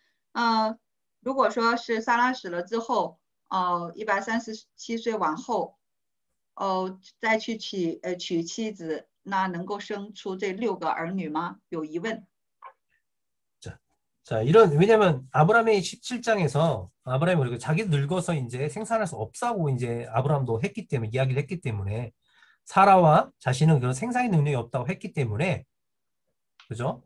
A: 如果说是撒拉死了之后137岁往后再去娶妻子，那能够生出这6个儿女吗？有疑问。
B: 자, 왜냐면 아브라함의 17장에서 아브라함이 그리고 자기 늙어서 이제 생산할 수 없다고 이제 아브라함도 이야기를 했기 때문에 사라와 자신은 그런 생산의 능력이 없다고 했기 때문에 그죠?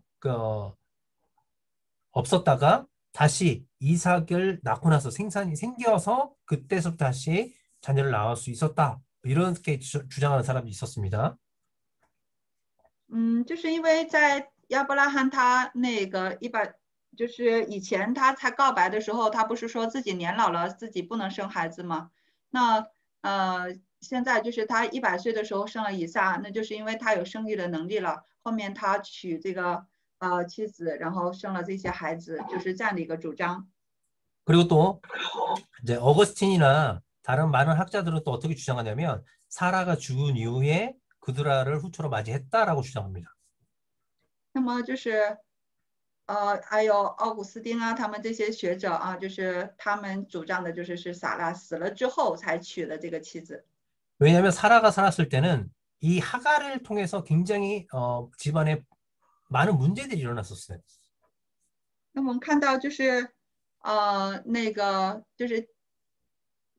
B: 없었다가 다시 이삭을 낳고 나서 생산이 생겨서 그때서부터 다시 자녀를 낳을 수 있었다. 이렇게 주장하는 사람이 있었습니다.
A: 就是因为在亚伯拉罕他那个就是以前他才告白的时候，他不是说自己年老了，自己不能生孩子吗？那现在就是他100岁的时候生了以撒，那就是因为他有生育的能力了。后面他娶这个妻子，然后生了这些孩子，就是这样的一个主张。
B: 그리고 또 이제 어거스틴이나 다른 많은 학자들은 또 어떻게 주장하냐면 사라가 죽은 이후에 그드라를 후처로 맞이했다라고 주장합니다.
A: 那么就是还有奥古斯丁他们这些学者就是他们主张的就是撒拉死了之后才娶了这个妻子。
B: 왜냐하면 사라가 살았을 때는 이 하갈을 통해서 굉장히 집안에 많은 문제들이 일어났었어요.
A: 那么我们看到就是那个就是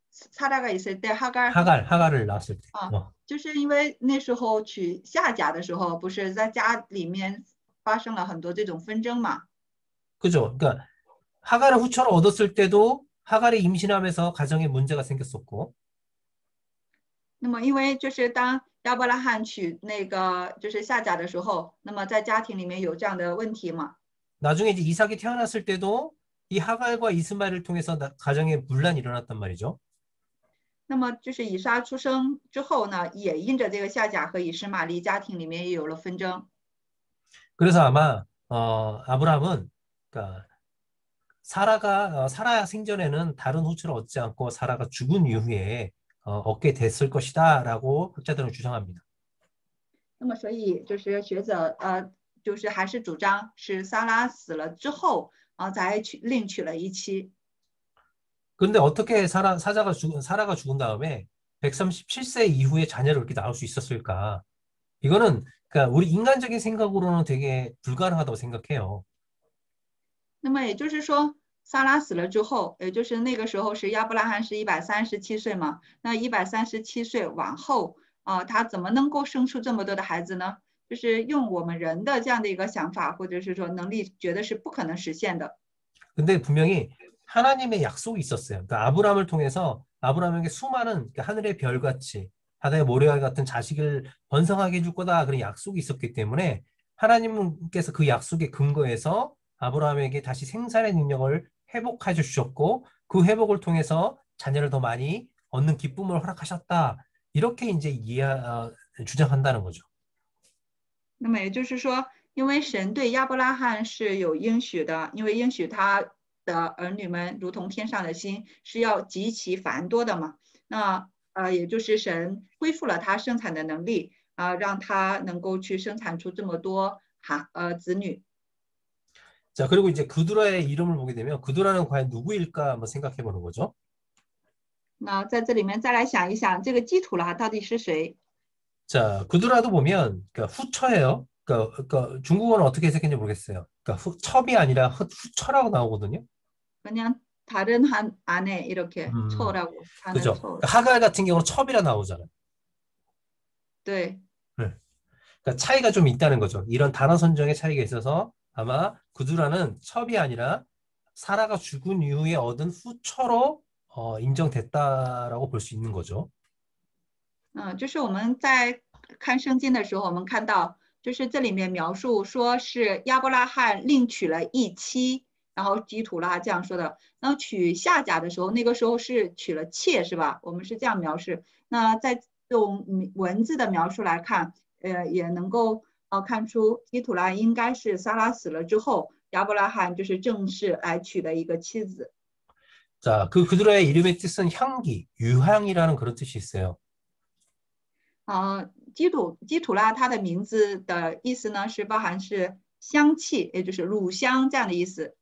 A: 撒拉が있을 때
B: 하갈을 낳았을 때.
A: 就是因为那时候娶夏甲的时候，不是在家里面发生了很多这种纷争嘛？
B: 그죠? 그러니까 하갈을 후처로 얻었을 때도 하갈이 임신하면서 가정에 문제가 생겼었고.
A: 那么因为就是当亚伯拉罕娶那个就是夏甲的时候，那么在家庭里面有这样的问题嘛？
B: 나중에 이제 이삭이 태어났을 때도 이 하갈과 이스마엘을 통해서 가정에 분란이 일어났단 말이죠.
A: 那么就是以撒出生之后呢，也因着这个夏甲和以实玛利家庭里面也有了纷争。
B: 그래서 아마 아브라함은 그러니까 사라 생전에는 다른 후처를 얻지 않고 사라가 죽은 이후에 얻게 됐을 것이다라고 학자들은 주장합니다.
A: 那么所以就是学者就是还是主张是撒拉死了之后才另娶了一妻。
B: 그런데 어떻게 사라가 죽은 다음에 137세 이후에 자녀를 이렇게 낳을 수 있었을까? 이거는 그러니까 우리 인간적인 생각으로는 되게 불가능하다고 생각해요.
A: 那么也就是说，撒拉死了之后，也就是那个时候是亚伯拉罕是137岁嘛？那137岁往后他怎么能够生出这么多的孩子呢？就是用我们人的这样的一个想法，或者是说能力，觉得是不可能实现的。
B: 근데 분명히 하나님의 약속이 있었어요. 그러니까 아브라함을 통해서 아브라함에게 수많은 그러니까 하늘의 별같이 바다의 모래알 같은 자식을 번성하게 해줄 거다 그런 약속이 있었기 때문에 하나님께서 그 약속에 근거해서 아브라함에게 다시 생산의 능력을 회복해 주셨고 그 회복을 통해서 자녀를 더 많이 얻는 기쁨을 허락하셨다. 이렇게 이제 주장한다는 거죠.
A: 那么也就是说，因为神对亚伯拉罕是有应许的，因为应许他的儿女们如同天上的星，是要极其繁多的嘛。那也就是神恢复了他生产的能力让他能够去生产出这么多子女。
B: 자, 그리고 이제 그두라의 이름을 보게 되면 그두라는 과연 누구일까 한번 생각해 보는 거죠.
A: 那在这里面再来想一想，这个基土拉到底是谁？
B: 자, 그두라도 보면 그러니까 후처예요. 그러니까 중국어는 어떻게 해석했는지 모르겠어요. 그러니까 첩이 아니라 후처라고 나오거든요.
A: 그냥 다른 한 안에 이렇게
B: 음,
A: 처라고 하는
B: 그죠.
A: 처.
B: 그러니까 하갈 같은 경우는 첩이라 나오잖아요.
A: 对，
B: 네. 그러니까 차이가 좀 있다는 거죠. 이런 단어 선정의 차이가 있어서 아마 그두라는 첩이 아니라 사라가 죽은 이후에 얻은 후처로 인정됐다라고 볼 수 있는 거죠.
A: 就是我们在看圣经的时候，我们看到，就是这里面描述说是亚伯拉罕另娶了一妻，然后基土拉这样说的。然后娶夏甲的时候，那个时候是娶了妾，是吧？我们是这样描述。那在用文字的描述来看，也能够看出基土拉应该是撒拉死了之后，亚伯拉罕就是正式来娶的一个妻子。
B: 자, 그두라의 이름의 뜻은 향기, 유향이라는 그런 뜻이 있어요.
A: 基土拉它的名字的意思呢是包含是香气，也就是乳香这样的意思。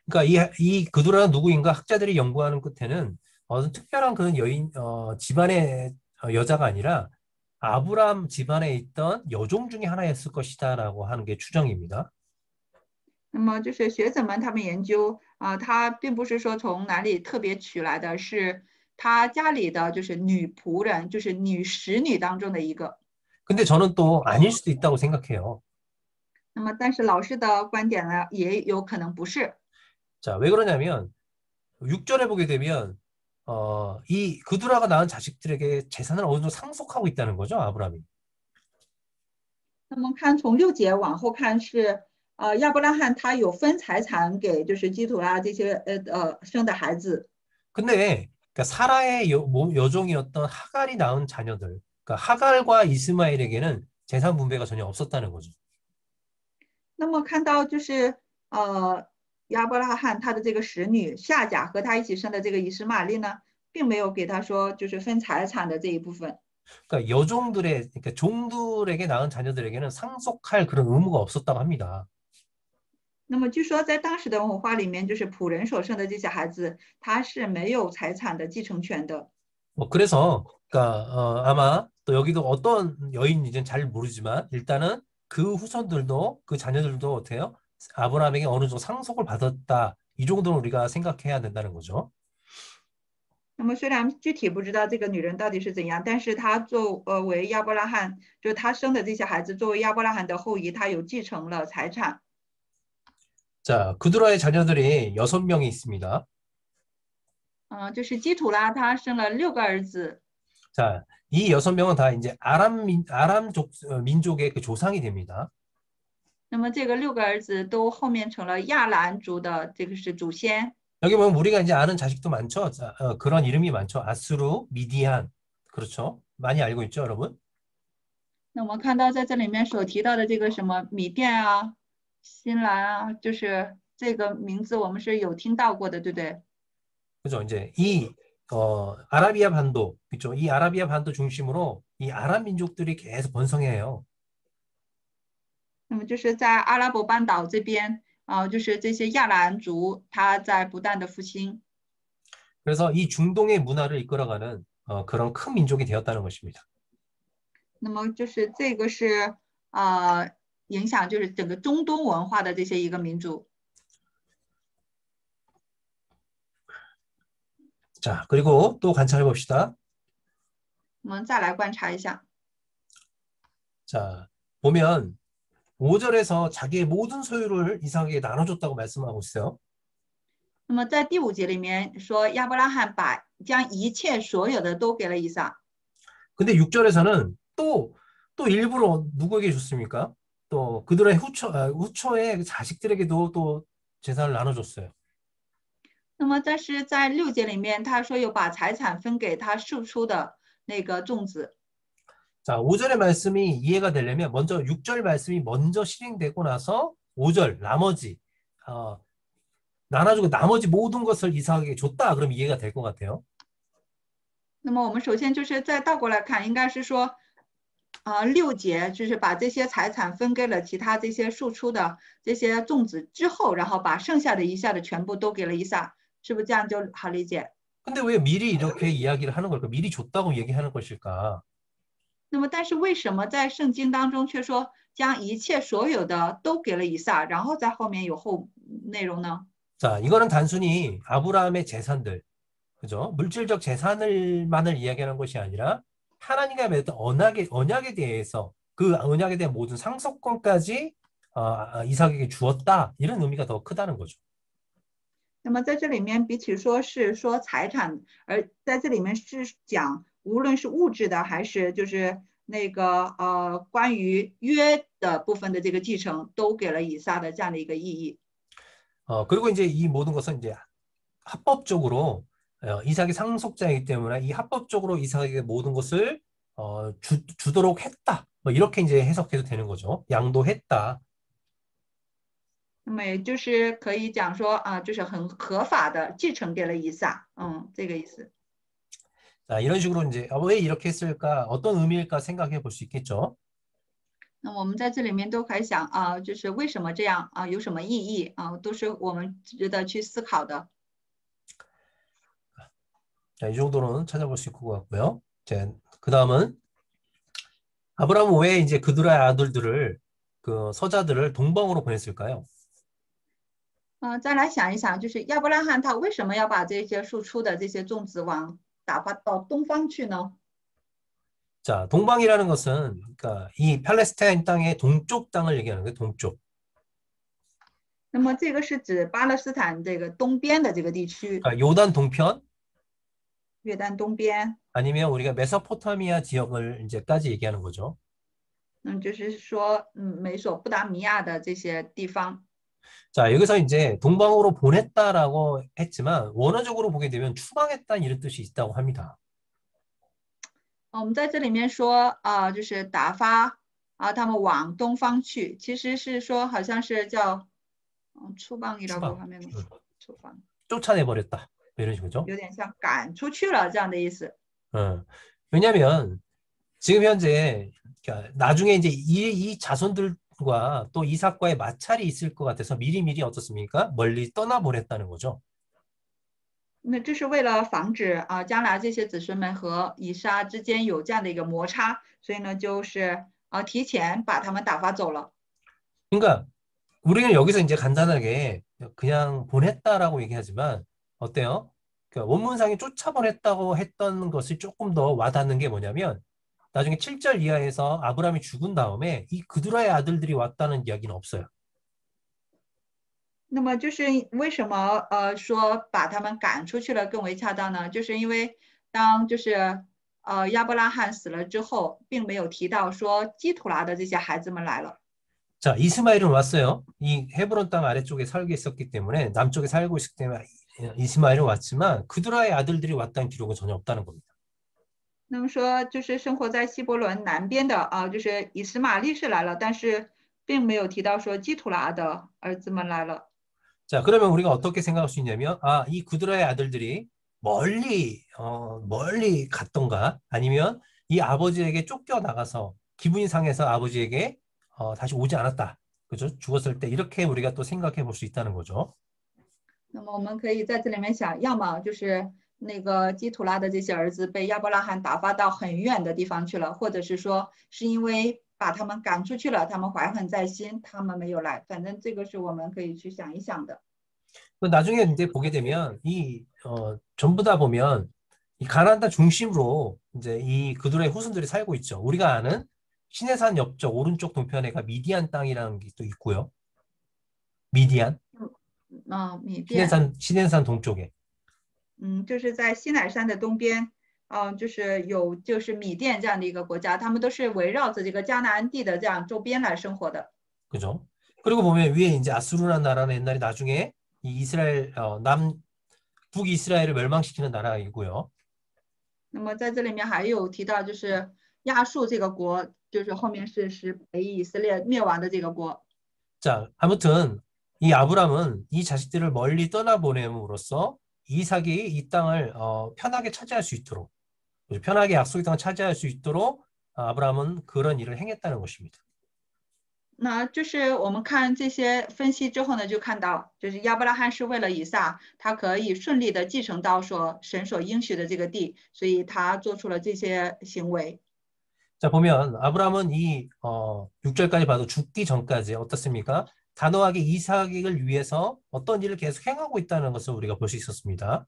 B: 그러니까 이 그두라는 누구인가 학자들이 연구하는 끝에는 어떤 특별한 그런 집안의 여자가 아니라 아브람 집안에 있던 여종 중에 하나였을 것이다라고 하는 게 추정입니다.
A: 那么就是学者们他们研究他并不是说从哪里特别取来的，是他家里的就是女仆人，就是女使女当中的一个。
B: 근데 저는 또 아닐 수도 있다고 생각해요.
A: 那么但是老师的观点呢，也有可能不是。
B: 자, 왜 그러냐면 6절에 보게 되면 이 그두라가 낳은 자식들에게 재산을 어느 정도 상속하고 있다는 거죠, 아브라함이.
A: 那么看从6节往后看是亚伯拉罕他有分财产给就是基土拉这些生的孩子。
B: 근데 그러니까 사라의 여종이었던 하갈이 낳은 자녀들, 그러니까 하갈과 이스마엘에게는 재산 분배가 전혀 없었다는 거죠.
A: 那么看到就是亚伯拉罕他的这个使女夏甲和他一起生的这个以实玛利呢，并没有给他说就是分财产的这一部分。
B: 그러니까 그러니까 종들에게 낳은 자녀들에게는 상속할 그런 의무가 없었다고 합니다.
A: 那么据说在当时的文化里面，就是仆人所生的这些孩子，他是没有财产的继承权的。
B: 그래서 그러니까 아마 또 여기도 어떤 여인인지는 잘 모르지만 일단은 그 후손들도 그 자녀들도 어때요? 아브라함에게 어느 정도 상속을 받았다. 이 정도는 우리가 생각해야 된다는 거죠.
A: 那么虽然具体不知道这个女人到底是怎样，但是她作为亚伯拉罕，就是她生的这些孩子，作为亚伯拉罕的后裔，她有继承了财产。
B: 자, 그두라의 자녀들이 6명이 있습니다.
A: 就是基土拉他生了6个儿子。
B: 자, 이 6명은 다 이제 아람족 민족의 그 조상이 됩니다.
A: 那么这个6个儿子都后面成了亚兰族的这个是祖先。
B: 여기 보면 우리가 이제 아는 자식도 많죠. 자, 그런 이름이 많죠. 아수르, 미디안. 그렇죠. 많이 알고 있죠, 여러분?
A: 那我们看到在这里面所提到的这个什么米甸新兰就是这个名字我们是有听到过的，对不对？
B: 그죠. 이제 이 아라비아 반도, 그죠. 이 아라비아 반도 중심으로 이 아랍 민족들이 계속 번성해요.
A: 那么就是在阿拉伯半岛这边就是这些亚兰族，他在不断的复兴。
B: 그래서 이 중동의 문화를 이끌어가는 그런 큰 민족이 되었다는 것입니다.
A: 那么就是这个是影响就是整个中东文化的这些一个民族。
B: 자, 그리고 또 관찰해 봅시다.
A: 我们再来观察一下。
B: 자, 보면 5절에서 자기의 모든 소유를 이삭에게 나눠줬다고 말씀하고 있어요.
A: 那么在第五节里面说，亚伯拉罕将一切所有的都给了以撒。
B: 근데 6절에서는 또 일부러 누구에게 줬습니까? 또 그들의 후처의 자식들에게도 또 재산을 나눠줬어요.
A: 那么但是在6节里面，他说又把财产分给他庶出的那个众子。
B: 자, 5절의 말씀이 이해가 되려면 먼저 6절 말씀이 먼저 실행되고 나서 5절 나머지 나눠주고 나머지 모든 것을 이삭에게 줬다. 그럼 이해가 될 것 같아요.
A: 那么我们首先就是再倒过来看，应该是说6节就是把这些财产分给了其他这些庶出的这些众子之后，然后把剩下的以下的全部都给了以撒，是不是这样就好理解？
B: 근데 왜 미리 이렇게 이야기를 하는 걸까? 미리 줬다고 얘기하는 것일까?
A: 那么但是为什么在圣经当中却说将一切所有的都给了以撒，然后在后面有后内容呢？
B: 자, 이거는 단순히 아브라함의 재산들, 그죠? 물질적 재산을만을 이야기하는 것이 아니라 하나님과 맺은 언약에 대해서 그 언약에 대한 mo든 상속권까지 이삭에게 주었다. 이런 의미가 더 크다는 거죠.
A: 那么在这里面，比起说是说财产，而在这里面是讲无论是物质的还是就是那个关于约的部分的这个继承，都给了以撒的这样的一个意义。
B: 그리고 이제 이 모든 것은 이제 합법적으로 이삭의 상속자이기 때문에 이 합법적으로 이삭에게 모든 것을 주도록 했다. 뭐 이렇게 이제 해석해도 되는 거죠. 양도했다.
A: 那么也就是可以讲说就是很合法的继承给了以撒，这个意思。
B: 자, 이런 식으로 이제 왜 이렇게 했을까? 어떤 의미일까 생각해 볼 수 있겠죠.
A: 那我们在这里面都可以想就是为什么这样有什么意义都是我们值得去思考的。
B: 자, 이 정도는 찾아볼 수 있을 것 같고요. 자, 그 다음은 아브라함은 왜 이제 그들의 아들들을 그 서자들을 동방으로 보냈을까요?
A: 再来想一想，就是亚伯拉罕他为什么要把这些庶出的这些种子打发到东方去呢？
B: 자, 동방이라는 것은 그러니까 이 팔레스타인 땅의 동쪽 땅을 얘기하는 거예요. 동쪽.
A: 那么这个是指巴勒斯坦这个东边的这个地区，
B: 그러니까 요단 동편
A: 约旦东边，
B: 아니면 우리가 메소포타미아 지역을 이제까지 얘기하는 거죠.
A: 就是说美索不达米亚的这些地方。
B: 자, 여기서 이제 동방으로 보냈다라고 했지만 원어적으로 보게 되면 추방했다는 이런 뜻이 있다고 합니다.
A: 我们在这里面说就是打发他们往东方去，其实是说好像是叫추방이라고 하면 추방.
B: 쫓아내버렸다. 이런 식이죠.
A: 有点像赶出去了这样的意思。
B: 왜냐하면 지금 현재 나중에 이제 이 자손들과 또 이삭과의 마찰이 있을 것 같아서 미리미리 어떻습니까? 멀리 떠나보냈다는 거죠.
A: 那这是为了防止将来这些子孙们和以撒之间有这样的一个摩擦，所以呢，就是提前把他们打发走了。
B: 그러니까 우리는 여기서 이제 간단하게 그냥 보냈다라고 얘기하지만 어때요? 그러니까 원문상에 쫓아보냈다고 했던 것이 조금 더 와닿는 게 뭐냐면 나중에 7절 이하에서 아브라함이 죽은 다음에 이 그두라의 아들들이 왔다는 이야기는 없어요.
A: 那么就是为什么说把他们赶出去了更为恰当呢？就是因为当就是亚伯拉罕死了之后，并没有提到说基图拉的这些孩子们来了。
B: 자, 이스마엘은 왔어요. 이 헤브론 땅 아래쪽에 살고 있었기 때문에 남쪽에 살고 있기 때문에 이스마엘은 왔지만 그두라의 아들들이 왔다는 기록은 전혀 없다는 겁니다.
A: 那么说就是生活在希伯伦南边的就是以实玛利是来了，但是并没有提到说基图拉的儿子们来了。
B: 자, 그러면 우리가 어떻게 생각할 수 있냐면 이 그두라의 아들들이 멀리 갔던가 아니면 이 아버지에게 쫓겨나가서 기분이 상해서 아버지에게 다시 오지 않았다. 그죠? 죽었을 때 이렇게 우리가 또 생각해 볼 수 있다는 거죠.
A: 那么我们可以在这里面想，要么就是那个基图拉的这些儿子被亚伯拉罕打发到很远的地方去了，或者是说是因为把他们赶出去了，他们怀恨在心，他们没有来。反正这个是我们可以去想一想的。
B: 나중에 이제 보게 되면 전부 다 보면 이 가나안 땅 중심으로 이제 이 그들의 후손들이 살고 있죠. 우리가 아는 시내산 옆쪽 오른쪽 동편에가 미디안 땅이라는 게 또 있고요. 미디안.
A: 米甸，
B: 시낸산 동쪽에.
A: 就是在西乃山的东边，就是有就是米甸这样的一个国家，他们都是围绕着这个迦南地的这样周边来生活的。
B: 그죠? 그리고 보면 위에 이제 아수르라는 나라는 옛날에 나중에 이 이스라엘 북이스라엘을 멸망시키는 나라이고요.
A: 那么在这里面还有提到就是亚述这个国，就是后面是使北以色列灭亡的这个国。
B: 자, 아무튼 이 아브람은 이 자식들을 멀리 떠나보냄으로써 이삭이 이 땅을 편하게 차지할 수 있도록, 편하게 약속의 땅을 차지할 수 있도록 아브람은 그런 일을 행했다는 것입니다.
A: 那就是我们看这些分析之后呢，就看到就是亚伯拉罕是为了以撒，他可以顺利的继承到神所应许的这个地，所以他做出了这些行为。
B: 자, 보면 아브람은 이 6절까지 봐도 죽기 전까지 어떻습니까? 단호하게 이삭을 위해서 어떤 일을 계속 행하고 있다는 것을 우리가 볼 수 있었습니다.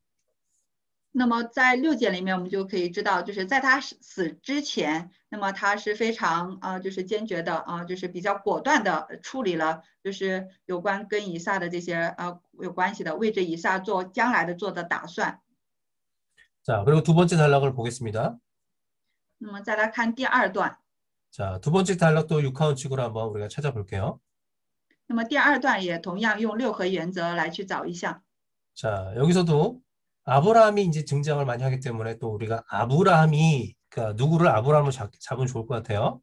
A: 那么在6节里面，我们就可以知道，就是在他死之前，那么他是非常就是坚决的就是比较果断的处理了，就是有关跟以撒的这些有关系的，为着以撒做将来的做的打算。
B: 자, 그리고 두 번째 단락을 보겠습니다.
A: 那么再来看第2段，
B: 자, 두 번째 단락도 육하원칙으로 한번 우리가 찾아볼게요.
A: 那么第2段也同样用六合原则来去找一项。
B: 자, 여기서도 아브라함이 이제 등장을 많이 하기 때문에 또 우리가 아브라함이 그러니까 누구를 아브라함으로 잡으면 좋을 것 같아요.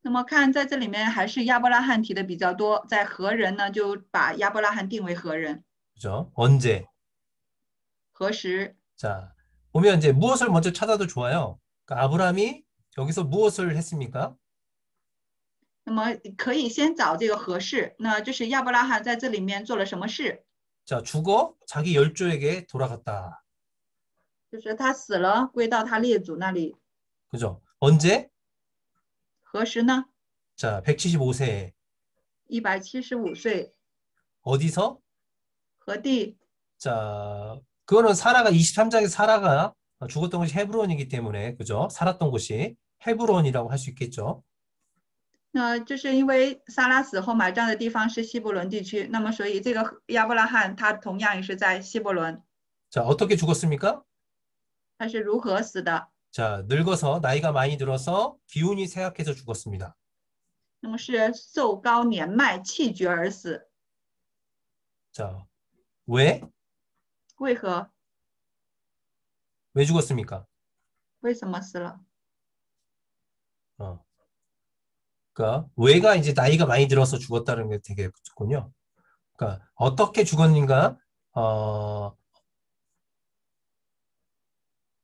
A: 那么看在这里面还是亚伯拉罕提的比较多，在何人呢，就把亚伯拉罕定为何人，
B: 그죠? 언제?
A: 何时。
B: 자, 보면 이제 무엇을 먼저 찾아도 좋아요. 그러니까 아브라함이 여기서 무엇을 했습니까?
A: 那么可以先找这个何事，那就是亚伯拉罕在这里面做了什么事？
B: 자, 죽어 자기 열조에게 돌아갔다.
A: 就是他死了，归到他列祖那里。
B: 그죠? 언제?
A: 何时呢？
B: 자, 175세에
A: 175岁。
B: 어디서?
A: 何地？
B: 자, 그거는 사라가 23장에 사라가 죽었던 곳이 헤브론이기 때문에 그죠? 살았던 곳이 헤브론이라고 할 수 있겠죠.
A: 那就是因为撒拉死后埋葬的地方是希伯伦地区，那么所以这个亚伯拉罕他同样也是在希伯伦。
B: 자, 어떻게 죽었습니까?
A: 他是如何死的？
B: 자, 늙어서 나이가 많이 들어서 기운이 쇠약해서 죽었습니다.
A: 那么是寿高年迈，气绝而死。
B: 자, 왜?
A: 为何？
B: 왜 죽었습니까?
A: 为什么死了？
B: 그러니까 왜가 이제 나이가 많이 들어서 죽었다는 게 되게 좋군요. 그러니까 어떻게 죽었는가?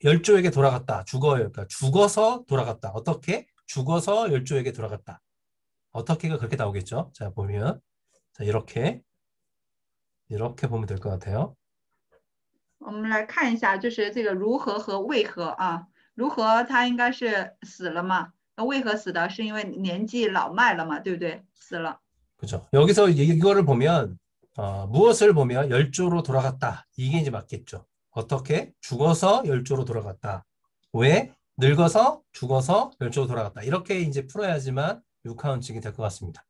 B: 열조에게 돌아갔다. 그러니까 죽어서 돌아갔다. 어떻게? 죽어서 열조에게 돌아갔다. 어떻게가 그렇게 나오겠죠? 자, 보면 자, 이렇게 보면 될 것 같아요.
A: 我们来看一下，就是这个如何和为何啊？如何他应该是死了嘛？那为何死的？是因为年纪老迈了嘛？对不对？死了。
B: 그죠? 여기서 이거를 보면 무엇을 보면 열조로 돌아갔다. 이게 이제 맞겠죠. 어떻게? 죽어서 열조로 돌아갔다. 왜? 늙어서 죽어서 열조로 돌아갔다. 이렇게 이제 풀어야지만 육하원칙이 될 것 같습니다.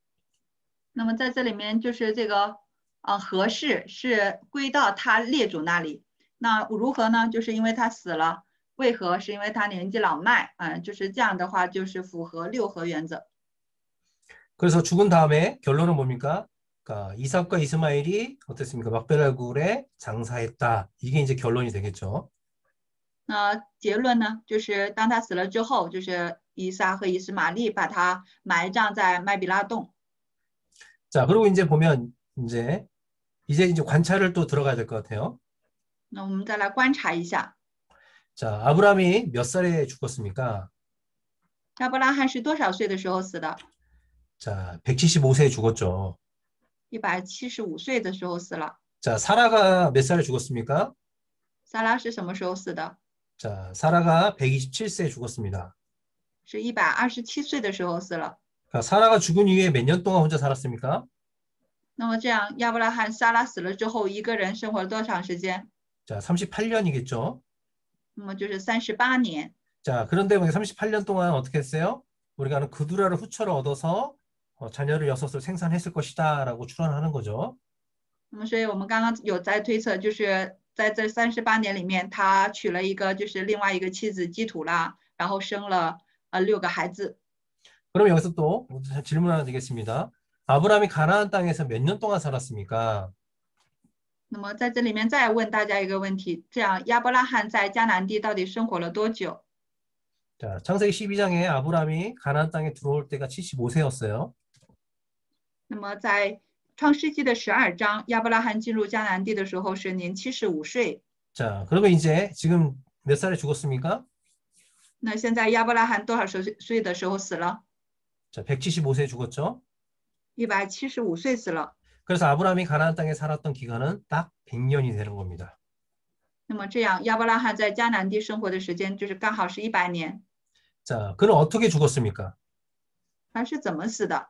A: 那么在这里面就是这个何事是归到他列祖那里。那如何呢？就是因为他死了。为何？是因为他年纪老迈。就是这样的话，就是符合六合原则。
B: 그래서 죽은 다음에 결론은 뭡니까? 그러니까 이삭과 이스마엘이 어땠습니까? 막벨라굴에 장사했다. 이게 이제 결론이 되겠죠.
A: 那结论呢，就是当他死了之后，就是以撒和以实玛利把他埋葬在麦比拉洞。
B: 자, 그리고 이제 보면 이제 관찰을 또 들어가야 될 것 같아요.
A: 那我们再来观察一下，
B: 자, 아브라함이 몇 살에 죽었습니까?
A: 亚伯拉罕是多少岁的时候死的？
B: 자, 175세에 죽었죠.
A: 175岁的时候死了。
B: 자, 사라가 몇 살에 죽었습니까?
A: 撒拉是什么时候死的？
B: 자, 사라가 127세에 죽었습니다.
A: 是127岁的时候死了。
B: 그러니까 사라가 죽은 이후에 몇 년 동안 혼자 살았습니까?
A: 那么这样，亚伯拉罕、撒拉死了之后，一个人生活了多长时间？
B: 자, 38년이겠죠.
A: 那么就是38年。
B: 자, 그런데 38년 동안 어떻게 했어요? 우리가 아는 그두라를 후처로 얻어서 자녀를 6을 생산했을 것이다 라고 추론하는 거죠.
A: 那么，所以我们刚刚有在推测，就是在这38年里面，他娶了一个就是另外一个妻子基土拉，然后生了6个孩子。
B: 그럼 여기서 또 질문 하나 드리겠습니다. 아브라함이 가나안 땅에서 몇 년 동안 살았습니까?
A: 那么在这里面再问大家一个问题，这样亚伯拉罕在迦南地到底生活了多久？
B: 자, 창세기 12장에 아브라함이 가나안 땅에 들어올 때가 75세였어요.
A: 那么在创世纪的12章，亚伯拉罕进入迦南地的时候是年75岁。
B: 자, 그러면 이제 지금 몇 살에 죽었습니까?
A: 那现在亚伯拉罕多少岁的时候死了？
B: 자, 175세에 죽었죠.
A: 175岁死了。
B: 그래서 아브라함이 가나안 땅에 살았던 기간은 딱 100년이 되는 겁니다.
A: 那么这样亚伯拉罕在迦南地生活的时间就是刚好是100年。
B: 자, 그는 어떻게 죽었습니까?
A: 他是怎么死的？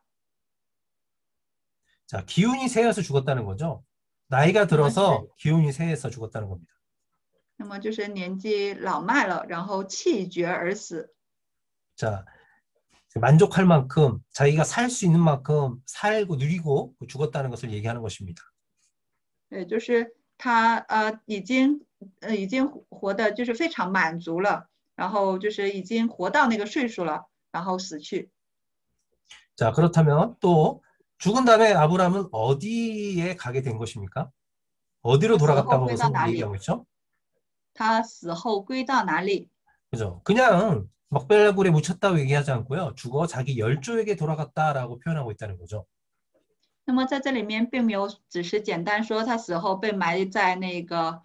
B: 자, 기운이 세여서 죽었다는 거죠. 나이가 들어서 기운이 세여서 죽었다는 겁니다.
A: 那么就是年纪老迈了，然后气绝而死。
B: 자, 만족할 만큼 자기가 살 수 있는 만큼 살고 누리고 죽었다는 것을 얘기하는 것입니다.
A: 对，就是他已经活的就是非常满足了，然后就是已经活到那个岁数了，然后死去。
B: 자, 그렇다면 또 죽은 다음에 아브라함은 어디에 가게 된 것입니까? 어디로 돌아갔다고 얘기하고 있죠?
A: 他死后归到哪里？
B: 그죠? 그냥 막벨라굴에 묻혔다고 얘기하지 않고요. 죽어 자기 열조에게 돌아갔다라고 표현하고 있다는 거죠.
A: 那么在这里面并没有只是简单说他死后被埋在那个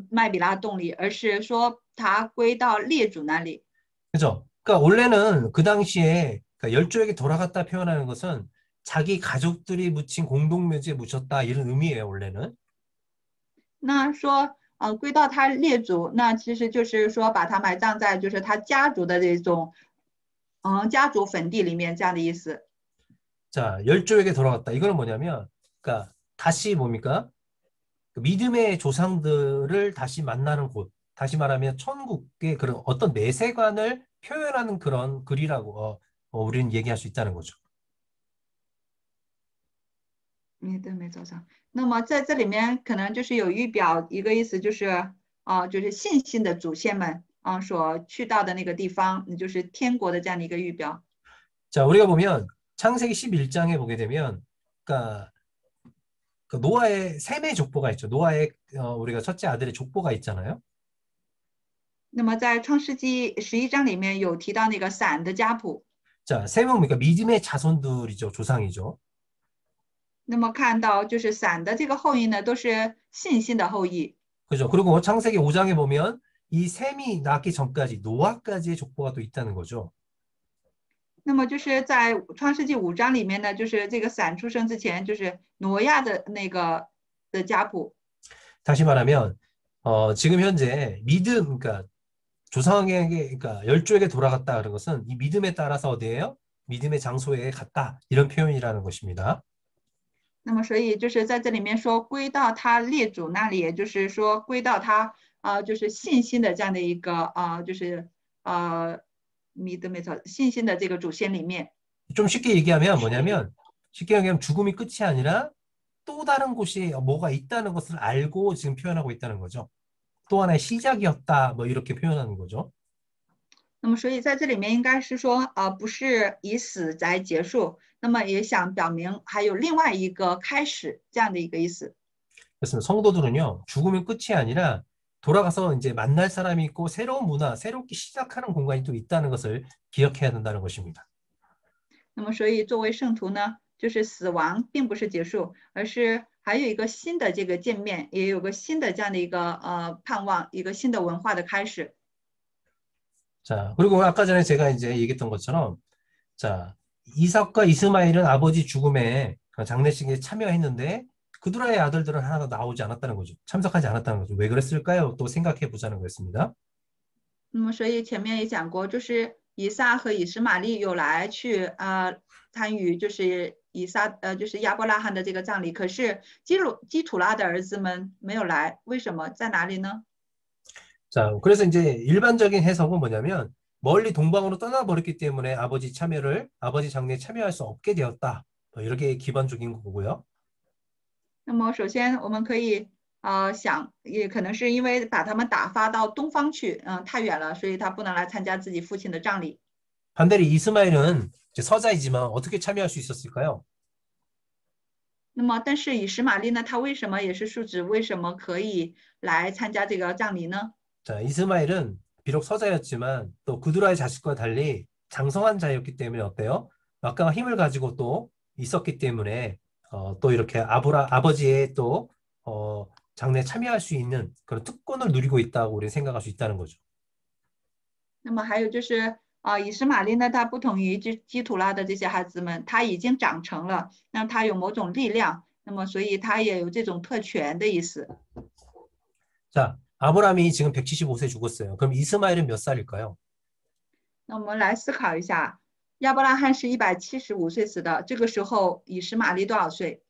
A: 麦比拉洞里，而是说他归到列祖那里。
B: 그죠? 그러니까 원래는 그 당시에 그러니까 열조에게 돌아갔다 표현하는 것은 자기 가족들이 묻힌 공동묘지에 묻혔다 이런 의미예요, 원래는.
A: 那说归到他列祖，那其实就是说把他埋葬在就是他家族的这种家族坟地里面这样的意思。
B: 자, 열조에게 돌아갔다. 이거는 뭐냐면, 그러니까 다시 뭡니까? 그 믿음의 조상들을 다시 만나는 곳. 다시 말하면 천국의 그런 어떤 내세관을 표현하는 그런 글이라고 우리는 얘기할 수 있다는 거죠.
A: 没走上。那么在这里面可能就是有预表一个意思，就是就是信心的祖先们所去到的那个地方，就是天国的这样的一个预表。
B: 자, 우리가 보면 창세기 11장에 보게 되면, 그러니까 그 노아의 셈의 족보가 있죠. 노아의 우리가 첫째 아들의 족보가 있잖아요.
A: 那么在创世纪11章里面有提到那个闪的家谱。
B: 자, 셈은 그러니까 믿음의 자손들이죠. 조상이죠.
A: 那么看到就是闪的这个后裔呢，都是信心的后裔。
B: 그죠. 그리고 창세기 5장에 보면 이 셈이 낳기 전까지 노아까지의 족보가 또 있다는 거죠.
A: 那么就是在创世纪5章里面呢，就是这个闪出生之前，就是挪亚的那个的家谱。
B: 다시 말하면 지금 현재 믿음, 그러니까 조상에게, 그러니까 열조에게 돌아갔다 그런 것은 이 믿음에 따라서 어디예요? 믿음의 장소에 갔다 이런 표현이라는 것입니다.
A: 那么所以就是在这里面说归到他列祖那里，也就是说归到他就是信心的这样的一个就是믿음의信心的这个祖先里面。
B: 좀 쉽게 얘기하면 뭐냐면 쉽게 얘기하면 죽음이 끝이 아니라 또 다른 곳이 뭐가 있다는 것을 알고 지금 표현하고 있다는 거죠. 또 하나의 시작이었다 뭐 이렇게 표현하는 거죠.
A: 那么所以在这里面应该是说不是以死来结束，那么也想表明还有另外一个开始这样的一个意思。
B: 그래서 성도들은요 죽으면 끝이 아니라 돌아가서 이제 만날 사람이 있고 새로운 문화, 새롭게 시작하는 공간이 또 있다는 것을 기억해야 된다는 것입니다.
A: 那么所以作为圣徒呢，就是死亡并不是结束，而是还有一个新的这个见面，也有个新的这样的一个盼望，一个新的文化的开始。
B: 자, 그리고 아까 전에 제가 이제 얘기했던 것처럼 자, 이삭과 이스마엘은 아버지 죽음에 장례식에 참여했는데 그들의 아들들은 하나도 나오지 않았다는 거죠. 참석하지 않았다는 거죠. 왜 그랬을까요? 또 생각해 보자는 거였습니다.
A: 那么所以前面也讲过，就是以撒和以实玛利有来去参与，就是就是亚伯拉罕的这个葬礼，可是基土拉的儿子们没有来，为什么？在哪里呢？
B: 자, 그래서 이제 일반적인 해석은 뭐냐면 멀리 동방으로 떠나버렸기 때문에 아버지 장례에 참여할 수 없게 되었다. 이렇게 기본적인 거고요.
A: 那么首先我们可以想，也可能是因为把他们打发到东方去，太远了，所以他不能来参加自己父亲的葬礼。
B: 반대로 이스마엘은 이제 서자이지만 어떻게 참여할 수 있었을까요?
A: 那么但是以实玛利呢，他为什么也是庶子，为什么可以来参加这个葬礼呢？
B: 자, 이스마엘은 비록 서자였지만 또 그두라의 자식과 달리 장성한 자였기 때문에 어때요? 막강한 힘을 가지고 또 있었기 때문에 또 이렇게 아버지의 또 장래에 참여할 수 있는 그런 특권을 누리고 있다고 우리는 생각할 수 있다는 거죠.
A: 那么还有就是以实玛利呢，他不同于基图拉的这些孩子们，他已经长成了，那他有某种力量，那么所以他也有这种特权的意思。
B: 자, 아브라함이 지금 175세 죽었어요. 그럼 이스마엘은 몇 살일까요?
A: 那我们来思考一下，亚伯拉罕是175岁死的，这个时候以实玛利多少岁？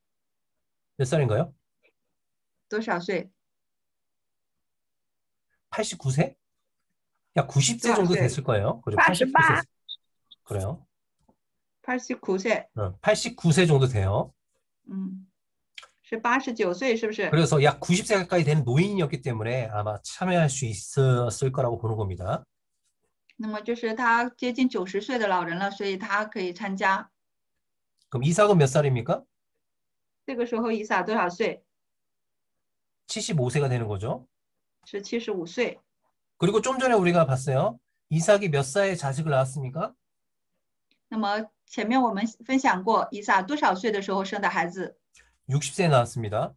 B: 몇 살인가요?
A: 多少岁？
B: 89세? 약 90세
A: 多少
B: 정도
A: 岁？
B: 됐을 거예요. 그죠?
C: 88.
B: 89세. 그래요.
A: 89岁，
B: 89세 정도 돼요.
A: 是89岁，是不是？
B: 그래서 약 90세 가까이 되는 노인이었기 때문에 아마 참여할 수 있었을 거라고 보는 겁니다.
A: 那么就是他接近90岁的老人了，所以他可以参加。
B: 그럼 이삭은 몇 살입니까?
A: 这个时候以撒多少岁？
B: 75세가 되는 거죠.
A: 是75岁。
B: 그리고 좀 전에 우리가 봤어요. 이삭이 몇 살에 자식을 낳았습니까?
A: 那么前面我们分享过，以撒多少岁的时候生的孩子？
B: 60세에 낳았습니다.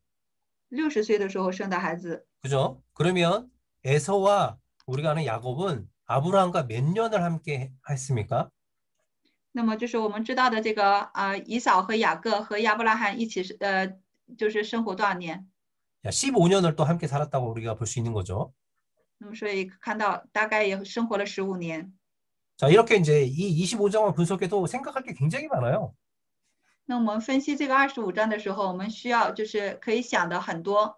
A: 60岁的时候生的孩子。
B: 그죠? 그러면 에서와 우리가 아는 야곱은 아브라함과 몇 년을 함께 했습니까?
A: 那么就是我们知道的这个以扫和雅各和亚伯拉罕一起就是生活多少年？
B: 15년을 또 함께 살았다고 우리가 볼 수 있는 거죠.
A: 那么所以看到大概也生活了15年。
B: 자, 이렇게 이제 이 25장을 분석해도 생각할 게 굉장히 많아요.
A: 那我们分析这个25章的时候，我们需要就是可以想的很多。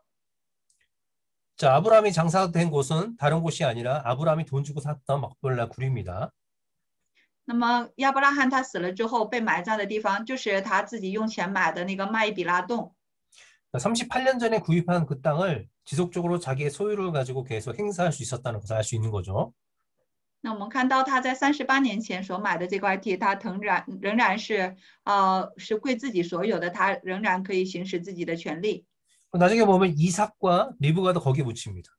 B: 자, 아브라함이 장사된 곳은 다른 곳이 아니라 아브라함이 돈 주고 샀던 막벨라 굴입니다.
A: 那么亚伯拉罕他死了之后被埋葬的地方，就是他自己用钱买的那个麦比拉洞。
B: 38년 전에 구입한 그 땅을 지속적으로 자기의 소유를 가지고 계속 행사할 수 있었다는 것을 알 수 있는 거죠.
A: 那我们看到他在38年前所买的这块地，他仍然是归自己所有的，他仍然可以行使自己的权利。
B: 나중에 보면 이삭과 리브가도 거기에 묻힙니다.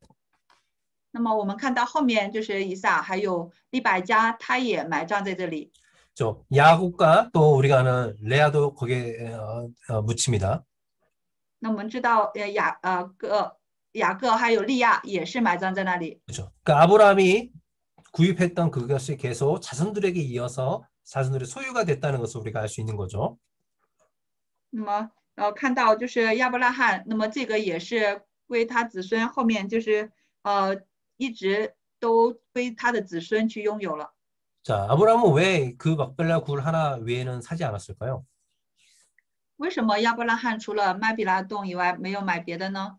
A: 那么我们看到后面就是以撒还有利百加，他也埋葬在这里。
B: 저 야곱과 또 우리가 아는 레아도 거기에 묻힙니다.
A: 那我们知道雅各还有利亚也是埋葬在那里。
B: 그렇죠. 그러니까 아브라함이 구입했던 그것이 계속 자손들에게 이어서 자손들의 소유가 됐다는 것을 우리가 알 수 있는 거죠.
A: 那么看到就是亚伯拉罕，那么这个也是归他子孙，后面就是一直都归他的子孙去拥有了。
B: 자, 아브라함은 왜 그 막벨라 굴 하나 외에는 사지 않았을까요?
A: 为什么亚伯拉罕除了麦比拉洞以外没有买别的呢？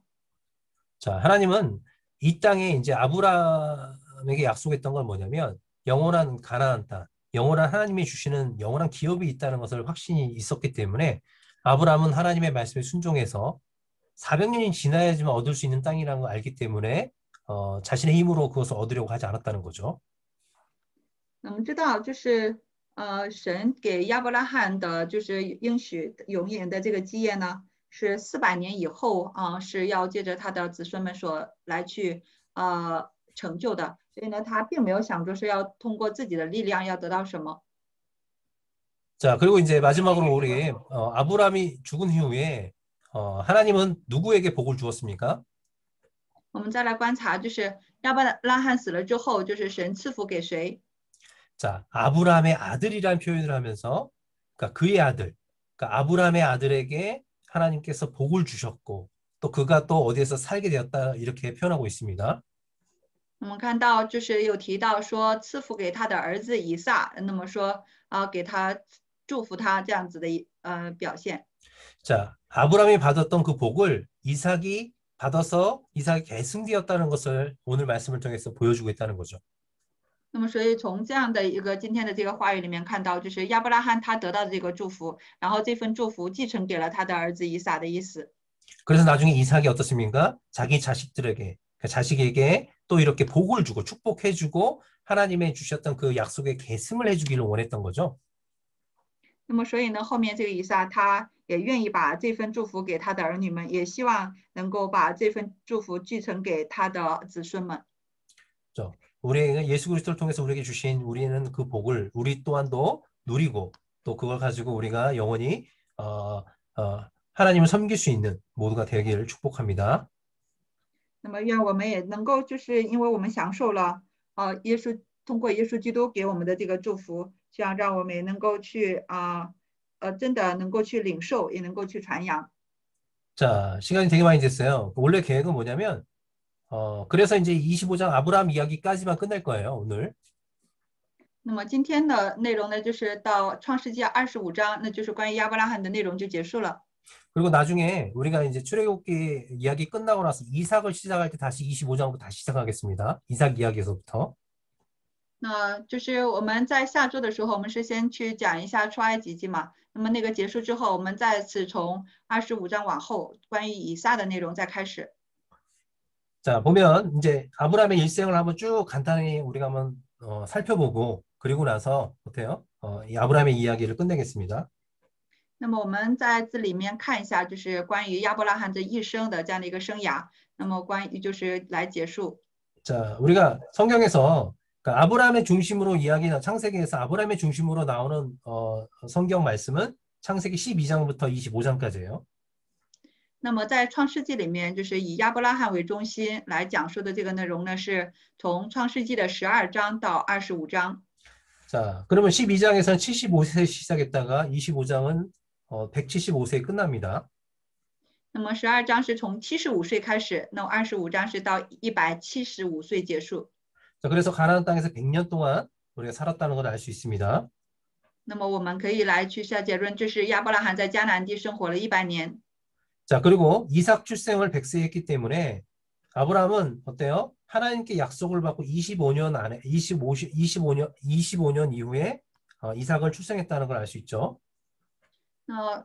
B: 자, 하나님은 이 땅에 이제 아브라함에게 약속했던 건 뭐냐면 영원한 가나안 땅, 영원한 하나님이 주시는 영원한 기업이 있다는 것을 확신이 있었기 때문에 아브라함은 하나님의 말씀에 순종해서 400년이 지나야지만 얻을 수 있는 땅이라는 걸 알기 때문에 자신의 힘으로 그것을 얻으려고 하지 않았다는 거죠.
A: 我们知道，就是神给亚伯拉罕的，就是应许永远的这个基业呢，是400年以后是要借着他的子孙们所来去成就的。所以呢，他并没有想着是要通过自己的力量要得到什么。
B: 자, 그리고 이제 마지막으로 우리 아브라함이 죽은 이후에 하나님은 누구에게 복을 주었습니까?
A: 我们再来观察，就是亚伯拉罕死了之后，就是神赐福给谁？
B: 자, 아브라함의 아들이라는 표현을 하면서 그러니까 그의 아들, 그러니까 아브라함의 아들에게 하나님께서 복을 주셨고 또 그가 또 어디에서 살게 되었다 이렇게 표현하고 있습니다.
A: 我们看到就是有提到说赐福给他的儿子以撒，那么说给他祝福他这样子的表现。
B: 자, 아브라함이 받았던 그 복을 이삭이 받아서 이삭이 계승되었다는 것을 오늘 말씀을 통해서 보여주고 있다는 거죠.
A: 那么所以从这样的一个今天的这个话语里面看到，就是亚伯拉罕他得到的这个祝福，然后这份祝福继承给了他的儿子以撒的意思。
B: 그래서 나중에 이삭이 어떻습니까? 자기 자식들에게, 그 자식에게 또 이렇게 복을 주고 축복해주고 하나님의 주셨던 그 약속에 계승을 해주기를 원했던 거죠.
A: 那么所以呢，后面这个以撒他也愿意把这份祝福给他的儿女们，也希望能够把这份祝福继承给他的子孙们。
B: 그렇죠? 우리 예수 그리스도를 통해서 우리에게 주신 우리는 그 복을 우리 또한도 누리고 또 그걸 가지고 우리가 영원히 하나님을 섬길 수 있는 모두가 되기를 축복합니다.
A: 那么愿我们也能够，就是因为我们享受了通过耶稣基督给我们的这个祝福，希望让我们也能够去真的能够去领受，也能够去传扬。
B: 자, 시간이 되게 많이 됐어요. 원래 계획은 뭐냐면 그래서 이제 25장 아브라함 이야기까지만 끝낼 거예요, 오늘.
A: 那么今天的内容呢，就是到创世纪25章，那就是关于亚伯拉罕的内容就结束了。
B: 그리고 나중에 우리가 이제 출애굽기 이야기 끝나고 나서 이삭을 시작할 때 다시 25장부터 다시 시작하겠습니다. 이삭 이야기에서부터.
A: 那就是我们在下周的时候，我们是先去讲一下出埃及记嘛。那么那个结束之后，我们再次从25章往后，关于以撒的内容再开始。
B: 자, 보면 이제 아브라함의 일생을 한번 쭉 간단히 우리가 한번 살펴보고 그리고 나서 어때요? 이 아브라함의 이야기를 끝내겠습니다.
A: 那么我们在这里面看一下，就是关于亚伯拉罕这一生的这样的一个生涯。那么关于就是来结束。
B: 자, 우리가 성경에서 그러니까 아브라함의 중심으로 이야기나 창세기에서 아브라함의 중심으로 나오는 성경 말씀은 창세기 12장부터 25장까지예요.
A: 那么在创世纪里面，就是以亚伯拉罕为中心来讲述的这个内容呢，是从创世纪的12章到25章。
B: 자, 그러면 12장에서는 75세 시작했다가 25장은 175세에 끝납니다.
A: 那么12章是从75岁开始，那么25章是到175岁结束。
B: 자, 그래서 가나안 땅에서 100년 동안 우리가 살았다는 걸 알 수 있습니다.
A: 那么我们可以来去下结论，就是亚伯拉罕在迦南地生活了100年。
B: 자, 그리고 이삭 출생을 100세에 했기 때문에 아브라함은 어때요? 하나님께 약속을 받고 25년 안에 25년 이후에 이삭을 출생했다는 걸 알 수 있죠.
A: 那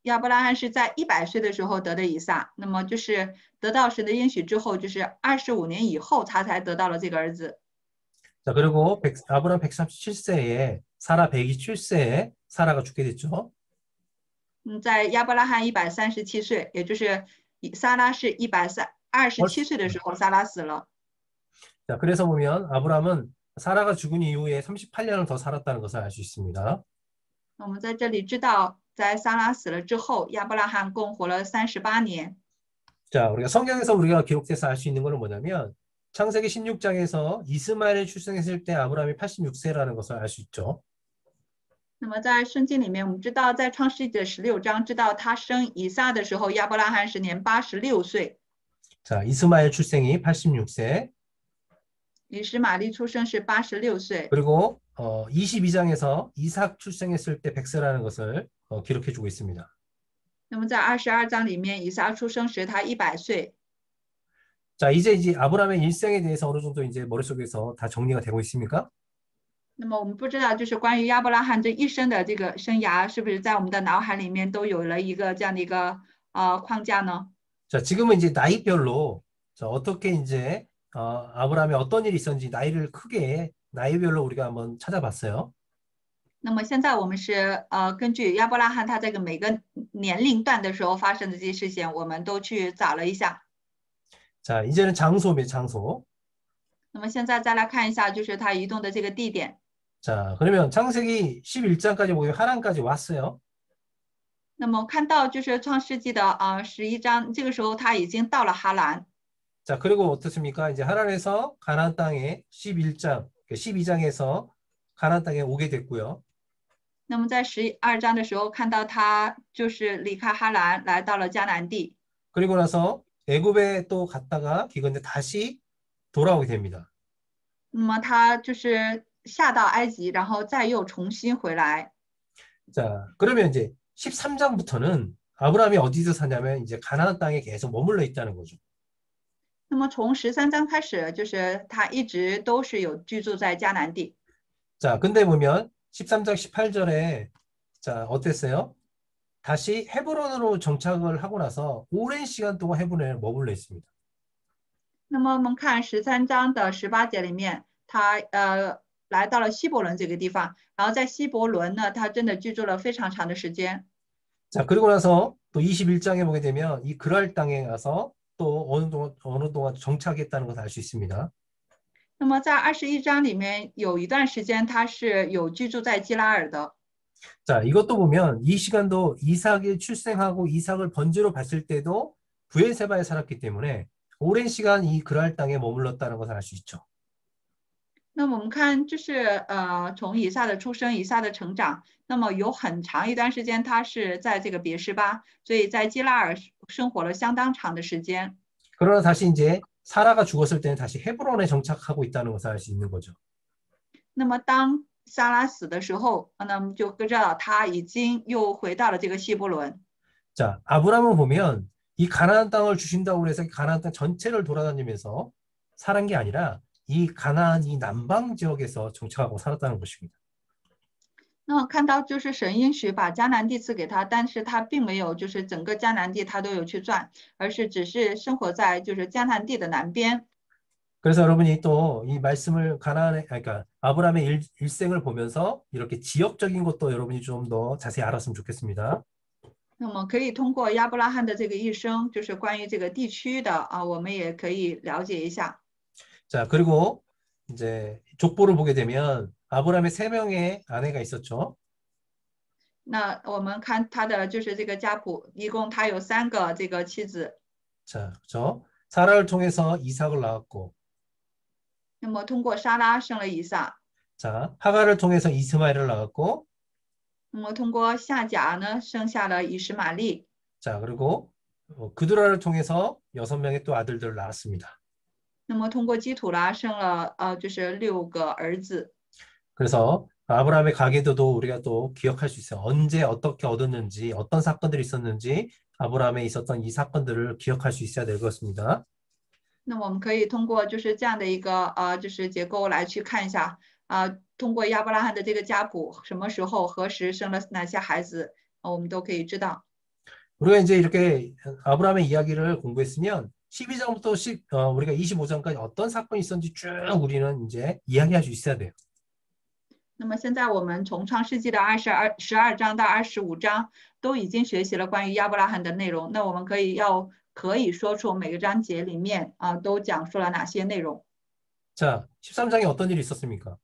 A: 亚伯拉罕是在100岁的时候得的以撒，那么就是得到神的应许之后，就是25年以后他才得到了这个儿子。
B: 자, 그리고 아브라함 137세에 사라 127세에 사라가 죽게 됐죠.
A: 在亚伯拉罕137岁，也就是撒拉是127岁的时候，撒拉死了。
B: 자, 그래서 보면 아브라함은 사라가 죽은 이후에 38년을 더 살았다는 것을 알 수 있습니다.
A: 我们在这里知道，在撒拉死了之后，亚伯拉罕共活了38年。
B: 자, 우리가 성경에서 우리가 기록돼서 알 수 있는 것은 뭐냐면 창세기 16장에서 이스마엘을 출생했을 때 아브라함이 86세라는 것을 알 수 있죠.
A: 那么在圣经里面，我们知道，在创世纪的16章，知道他生以撒的时候，亚伯拉罕是年86岁。
B: 자, 이스마엘 출생이 86세.
A: 以实玛利出生是86岁。
B: 그리고 22장에서 이삭 출생했을 때 100세라는 것을 기록해 주고 있습니다.
A: 那么在22章里面，以撒出生时他100岁。
B: 자, 이제 아브라함의 일생에 대해서 어느 정도 이제 머릿속에서 다 정리가 되고 있습니까?
A: 那么我们不知道，就是关于亚伯拉罕这一生的这个生涯，是不是在我们的脑海里面都有了一个这样的一个框架呢？
B: 자, 지금은 이제 나이별로 자, 어떻게 이제 아브라함이 어떤 일이 있었는지 나이를 크게 나이별로 우리가 한번 찾아봤어요.
A: 那么现在我们是根据亚伯拉罕他这个每个年龄段的时候发生的这些事情，我们都去找了一下。
B: 자, 이제는 장소.
A: 那么现在再来看一下，就是他移动的这个地点。
B: 자, 그러면 창세기 11장까지 보면 하란까지 왔어요.
A: 那么看到就是创世纪的11章，这个时候他已经到了哈兰。
B: 자, 그리고 어떻습니까? 이제 하란에서 가나안 땅에 12장에서 가나안 땅에 오게 됐고요.
A: 那么在12章的时候，看到他就是离开哈兰，来到了迦南地。
B: 그리고 나서 애굽에 또 갔다가 기근데 다시 돌아오게 됩니다.
A: 那么他就是下到埃及，然后再又重新回来。
B: 자, 그러면 이제 13장부터는 아브라함이 어디서 사냐면 이제 가나안 땅에 계속 머물러 있다는 거죠.
A: 那么从13章开始，就是他一直都是有居住在迦南地。
B: 자, 근데 보면 13장 18절에 자, 어땠어요? 다시 헤브론으로 정착을 하고 나서 오랜 시간 동안 헤브론에 머물러 있습니다.
A: 那么我们看13章的18节里面，他来到了希伯伦这个地方，然后在希伯伦呢，他真的居住了非常长的时间。
B: 자, 그리고 나서 또 21장에 보게 되면 이 그랄 땅에 가서 또 어느 동안 정착했다는 것을 알 수 있습니다.
A: 那么在21章里面有一段时间他是有居住在基拉尔的。
B: 자, 이것도 보면 이 시간도 이삭이 출생하고 이삭을 번제로 봤을 때도 브엘세바에 살았기 때문에 오랜 시간 이 그랄 땅에 머물렀다는 것을 알 수 있죠.
A: 那么我们看，就是从以撒的出生，以撒的成长，那么有很长一段时间他是在这个别是巴，所以在基拉尔生活了相当长的时间。
B: 그러나 다시 이제 사라가 죽었을 때는 다시 헤브론에 정착하고 있다는 것을 알 수 있는 거죠.
A: 那么当撒拉死的时候，那么就知道他已经又回到了这个希伯伦。
B: 자, 아브라함은 보면 이 가나안 땅을 주신다고 해서 가나안 땅 전체를 돌아다니면서 살은 게 아니라 이 가나안 이 남방 지역에서 정착하고 살았다는 것입니다.
A: 那么看到就是神应许把迦南地赐给他，但是他并没有就是整个迦南地他都有去转，而是只是生活在就是迦南地的南边。
B: 그래서 여러분이 또 이 말씀을 가나안의 그러니까 아브라함의 일생을 보면서 이렇게 지역적인 것도 여러분이 좀 더 자세히 알았으면 좋겠습니다.
A: 那么可以通过亚伯拉罕的这个一生，就是关于这个地区的我们也可以了解一下。
B: 자, 그리고 이제 족보를 보게 되면 아브라함의 3명의 아내가 있었죠.
A: 那我们看他的就是这个家谱，一共他有3个这个妻子。
B: 자, 그렇죠. 사라를 통해서 이삭을 낳았고,
A: 那么通过莎拉生了以撒，
B: 자, 하갈을 통해서 이스마엘을 낳았고,
A: 那么通过夏甲呢生下了以实玛利。
B: 자, 그리고 그두라를 통해서 6명의 또 아들들을 낳았습니다.
A: 那么通过基土拉生了就是6个儿子。
B: 그래서 아브라함의 가계도도 우리가 또 기억할 수 있어요. 언제 어떻게 얻었는지, 어떤 사건들이 있었는지 아브라함에 있었던 이 사건들을 기억할 수 있어야 될 것입니다.
A: 那么我们可以通过就是这样的一个就是结构来去看一下通过亚伯拉罕的这个家谱，什么时候何时生了哪些孩子，我们都可以知道。
B: 우리가 이제 이렇게 아브라함의 이야기를 공부했으면 12장부터 우리가 25장까지 어떤 사건이 있었는지 쭉 우리는 이제 이야기할 수 있어야 돼요.
A: 那么现在我们从创世纪的12章到25章都已经学习了关于亚伯拉罕的内容，那我们可以说出每个章节里面都讲述了哪些内容。
B: 자, 13장에 어떤 일이 있었습니까?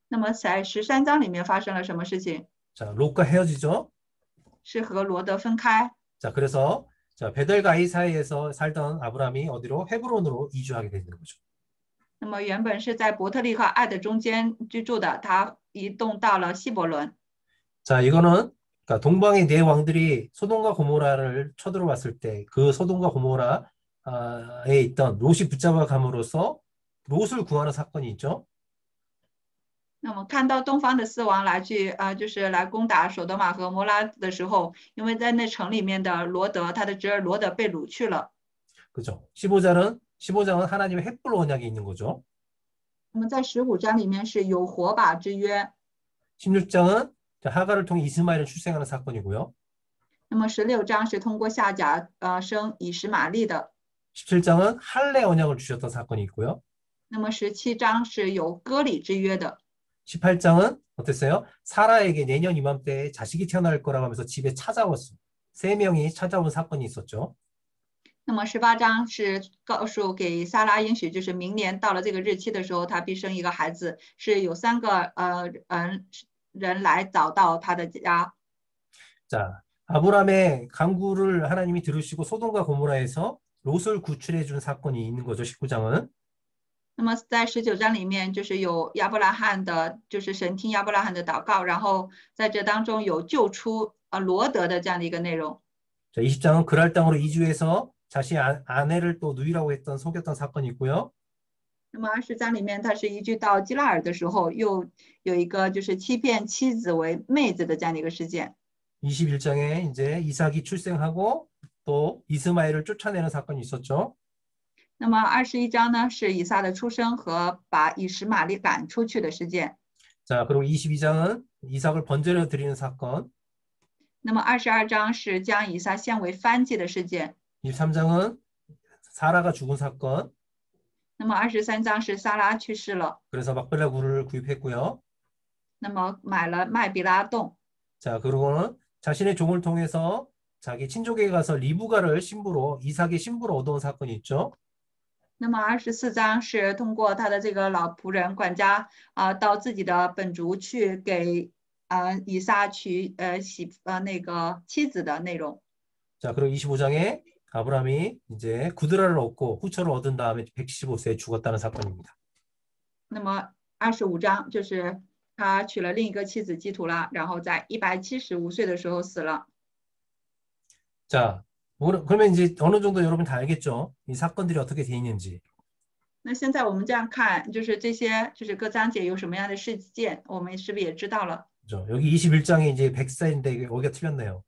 A: 那么在13章里面发生了什么事情？
B: 자, 롯과 헤어지죠.
A: 是和罗德分开。
B: 자, 그래서 자, 베델가이 사이에서 살던 아브라함이 어디로 헤브론으로 이주하게 되는 거죠.
A: 那么原本是在伯特利和爱的中间居住的，他移动到了希伯伦。
B: 자, 이거는 그러니까 동방의 4왕들이 소돔과 고모라를 쳐들어왔을 때 그 소돔과 고모라에 있던 롯이 붙잡아 감으로써 롯을 구하는 사건이 있죠.
A: 那么看到东方的4王来去就是来攻打索多玛和摩拉的时候，因为在那城里面的罗德，他的侄儿罗德被掳去了。
B: 그죠? 15장은 하나님의 횃불 언약이 있는 거죠.
A: 那么在15章里面是有火把之约。
B: 16장은 하갈을 통해 이스마엘을 출생하는 사건이고요.
A: 那么16章是通过夏甲生以实玛利的。
B: 17장은 할례 언약을 주셨던 사건이 있고요.
A: 那么17章是有割礼之约的。
B: 18장은 어땠어요? 사라에게 내년 이맘때에 자식이 태어날 거라고 하면서 집에 찾아왔어요. 3명이 찾아온 사건이 있었죠.
A: 那么18章是告诉给撒拉应许，就是明年到了这个日期的时候，他必生一个孩子，是有3个人来找到他的家。
B: 자, 아브라함의 간구를 하나님이 들으시고 소돔과 고모라에서 롯을 구출해 준 사건이 있는 거죠. 19장은.
A: 那么在19章里面，就是有亚伯拉罕的，就是神听亚伯拉罕的祷告，然后在这当中有救出罗德的这样的一个内容。
B: 자, 20장은 그랄 땅으로 이주해서 자신의 아내를 또 누이라고 했던 속였던 사건이 있고요.
A: 那么20章里面，他是移居到基拉尔的时候，又有一个就是欺骗妻子为妹子的这样的一个事件。
B: 21장에 이제 이삭이 출생하고 또 이스마엘을 쫓아내는 사건이 있었죠.
A: 那么21章呢，是以撒的出生和把以实玛利赶出去的事件。
B: 자, 그리고 22장은 이삭을 번제로 드리는 사건.
A: 那么22章是将以撒献为燔祭的事件。
B: 23장은 사라가 죽은 사건.
A: 那么23章是撒拉去世了，
B: 그래서 막벨라 굴을 구입했고요.
A: 那么买了麦比拉洞。
B: 자, 그리고는 자신의 종을 통해서 자기 친족에게 가서 리브가를 신부로 이삭의 신부로 얻어온 사건이 있죠.
A: 那么24章是通过他的这个老仆人管家到自己的本族去给以撒娶那个妻子的内容。
B: 자, 그리고 25장에 아브라함이 이제 구드라를 얻고 후처를 얻은 다음에 175세에 죽었다는 사건입니다.
A: 那么25章就是他娶了另一个妻子基图拉，然后在175岁的时候死了。
B: 자, 그러면 이제 어느 정도 여러분 다 알겠죠? 이 사건들이 어떻게 돼 있는지.
A: 那现在我们这样看，就是这些就是各章节有什么样的事件，我们是不是也知道了？
B: 그죠? 여기 21장에 이제 100세인데 여기가 틀렸네요.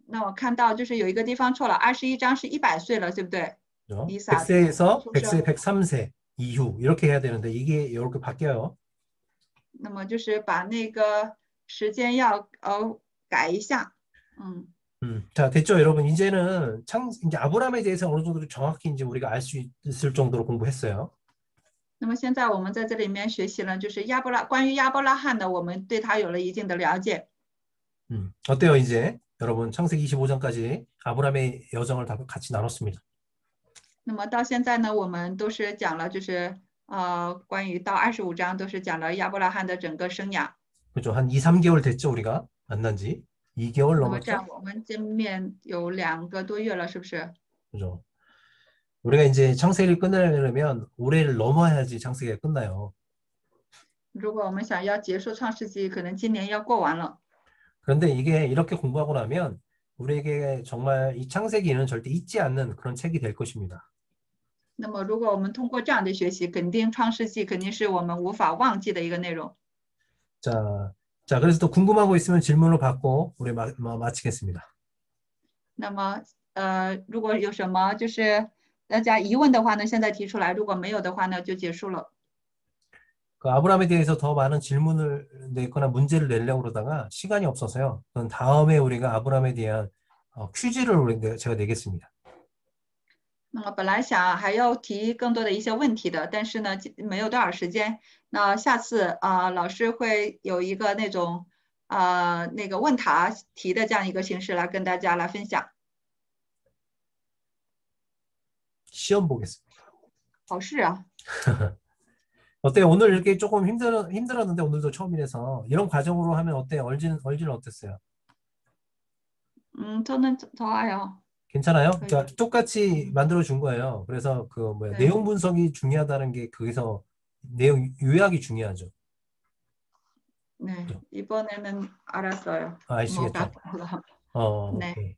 A: 那我看到就是有一个地方错了，21章是100岁了，对不对？
B: 그죠?
A: 이삭
B: 100세에서
A: 出生。
B: 100세, 103세 이후 이렇게 해야 되는데 이게 이렇게 바뀌어요.
A: 那么就是把那个时间要改一下。
B: 자, 됐죠, 여러분. 이제는 이제 아브라함에 대해서 어느 정도 정확히 이제 우리가 알 수 있을 정도로 공부했어요.
A: 那么现在我们在这里面学习了，就是关于亚伯拉罕的，我们对他有了一定的了解。
B: 어때요, 이제 여러분? 창세기 25장까지 아브라함의 여정을 다 같이 나눴습니다.
A: 那么到现在呢，我们都是讲了，就是关于到25章都是讲了亚伯拉罕的整个生涯。
B: 그죠? 한 2, 3개월 됐죠, 우리가 만난 지 2개월
A: 那么这
B: 넘었죠.
A: 样我们见面有2个多月了，是不是？
B: 그죠? 우리가 이제 창세기를 끝내려면 올해를 넘어야지 창세기가 끝나요.
A: 如果我们想要结束创世纪，可能今年要过完了。
B: 그런데 이게 이렇게 공부하고 나면 우리에게 정말 이 창세기는 절대 잊지 않는 그런 책이 될 것입니다.
A: 那么如果我们通过这样的学习，肯定创世纪肯定是我们无法忘记的一个内容。
B: 자, 그래서 또 궁금한 거 있으면 질문을 받고 우리 마치겠습니다.
A: 那么如果有什么就是大家疑问的话呢，现在提出来；如果没有的话呢，就結束了。
B: 그 아브라함에 대해서 더 많은 질문을 내거나 문제를 내려고 그러다가 시간이 없어서요. 그건 다음에 우리가 아브라함에 대한 퀴즈를 제가 내겠습니다.
A: 那么本来想还要提更多的一些问题的，但是呢没有多少时间。那下次老师会有一个那种那个问答题的这样一个形式来跟大家来分享。
B: 시험 보겠습니다.
A: 考试啊。
B: 어때요? 오늘 이렇게 조금 힘들었는데 오늘도 처음이라서 이런 과정으로 하면 어때요? 얼지는 어땠어요?
A: 저는 좋아요.
B: 괜찮아요? 그러니까 똑같이 만들어 준 거예요. 그래서 그 뭐야,
A: 네.
B: 내용 분석이 중요하다는 게 거기서 내용 요약이 중요하죠.
A: 네, 이번에는 알았어요.
B: 아시겠죠?
A: 네.
B: 오케이.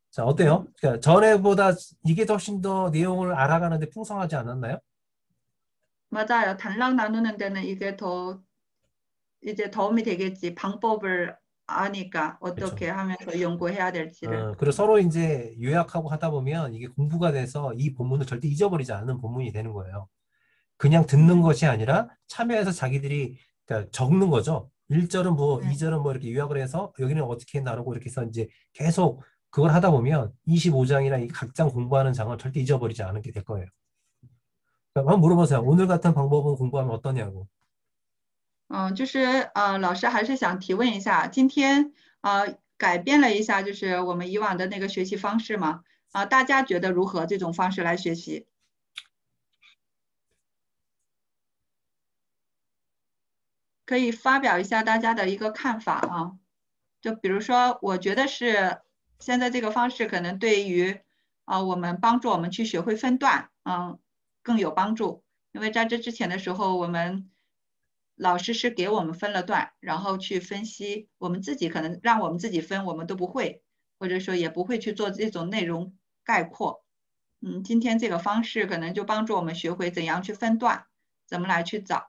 B: 자, 어때요? 그러니까 전에보다 이게 훨씬 더 내용을 알아가는데 풍성하지 않았나요?
A: 맞아요. 단락 나누는 데는 이게 더 이제 도움이 되겠지. 방법을 아니까 어떻게
B: 그렇죠.
A: 하면서 연구해야 될지를.
B: 그리고 서로 이제 요약하고 하다 보면 이게 공부가 돼서 이 본문을 절대 잊어버리지 않는 본문이 되는 거예요. 그냥 듣는 것이 아니라 참여해서 자기들이 그러니까 적는 거죠. 1절은 뭐, 2절은 뭐 이렇게 요약을 해서 여기는 어떻게 나누고 이렇게 해서 이제 계속 그걸 하다 보면 25장이나 이 각 장 공부하는 장을 절대 잊어버리지 않게 될 거예요. 그러니까 한번 물어보세요. 오늘 같은 방법은 공부하면 어떠냐고.
A: 就是老师还是想提问一下，今天改变了一下，就是我们以往的那个学习方式嘛，大家觉得如何这种方式来学习？可以发表一下大家的一个看法啊。就比如说，我觉得是现在这个方式可能对于我们帮助我们去学会分段，更有帮助。因为在这之前的时候，我们老师是给我们分了段，然后去分析，我们自己可能让我们自己分，我们都不会，或者说也不会去做这种内容概括。今天这个方式可能就帮助我们学会怎样去分段，怎么来去找。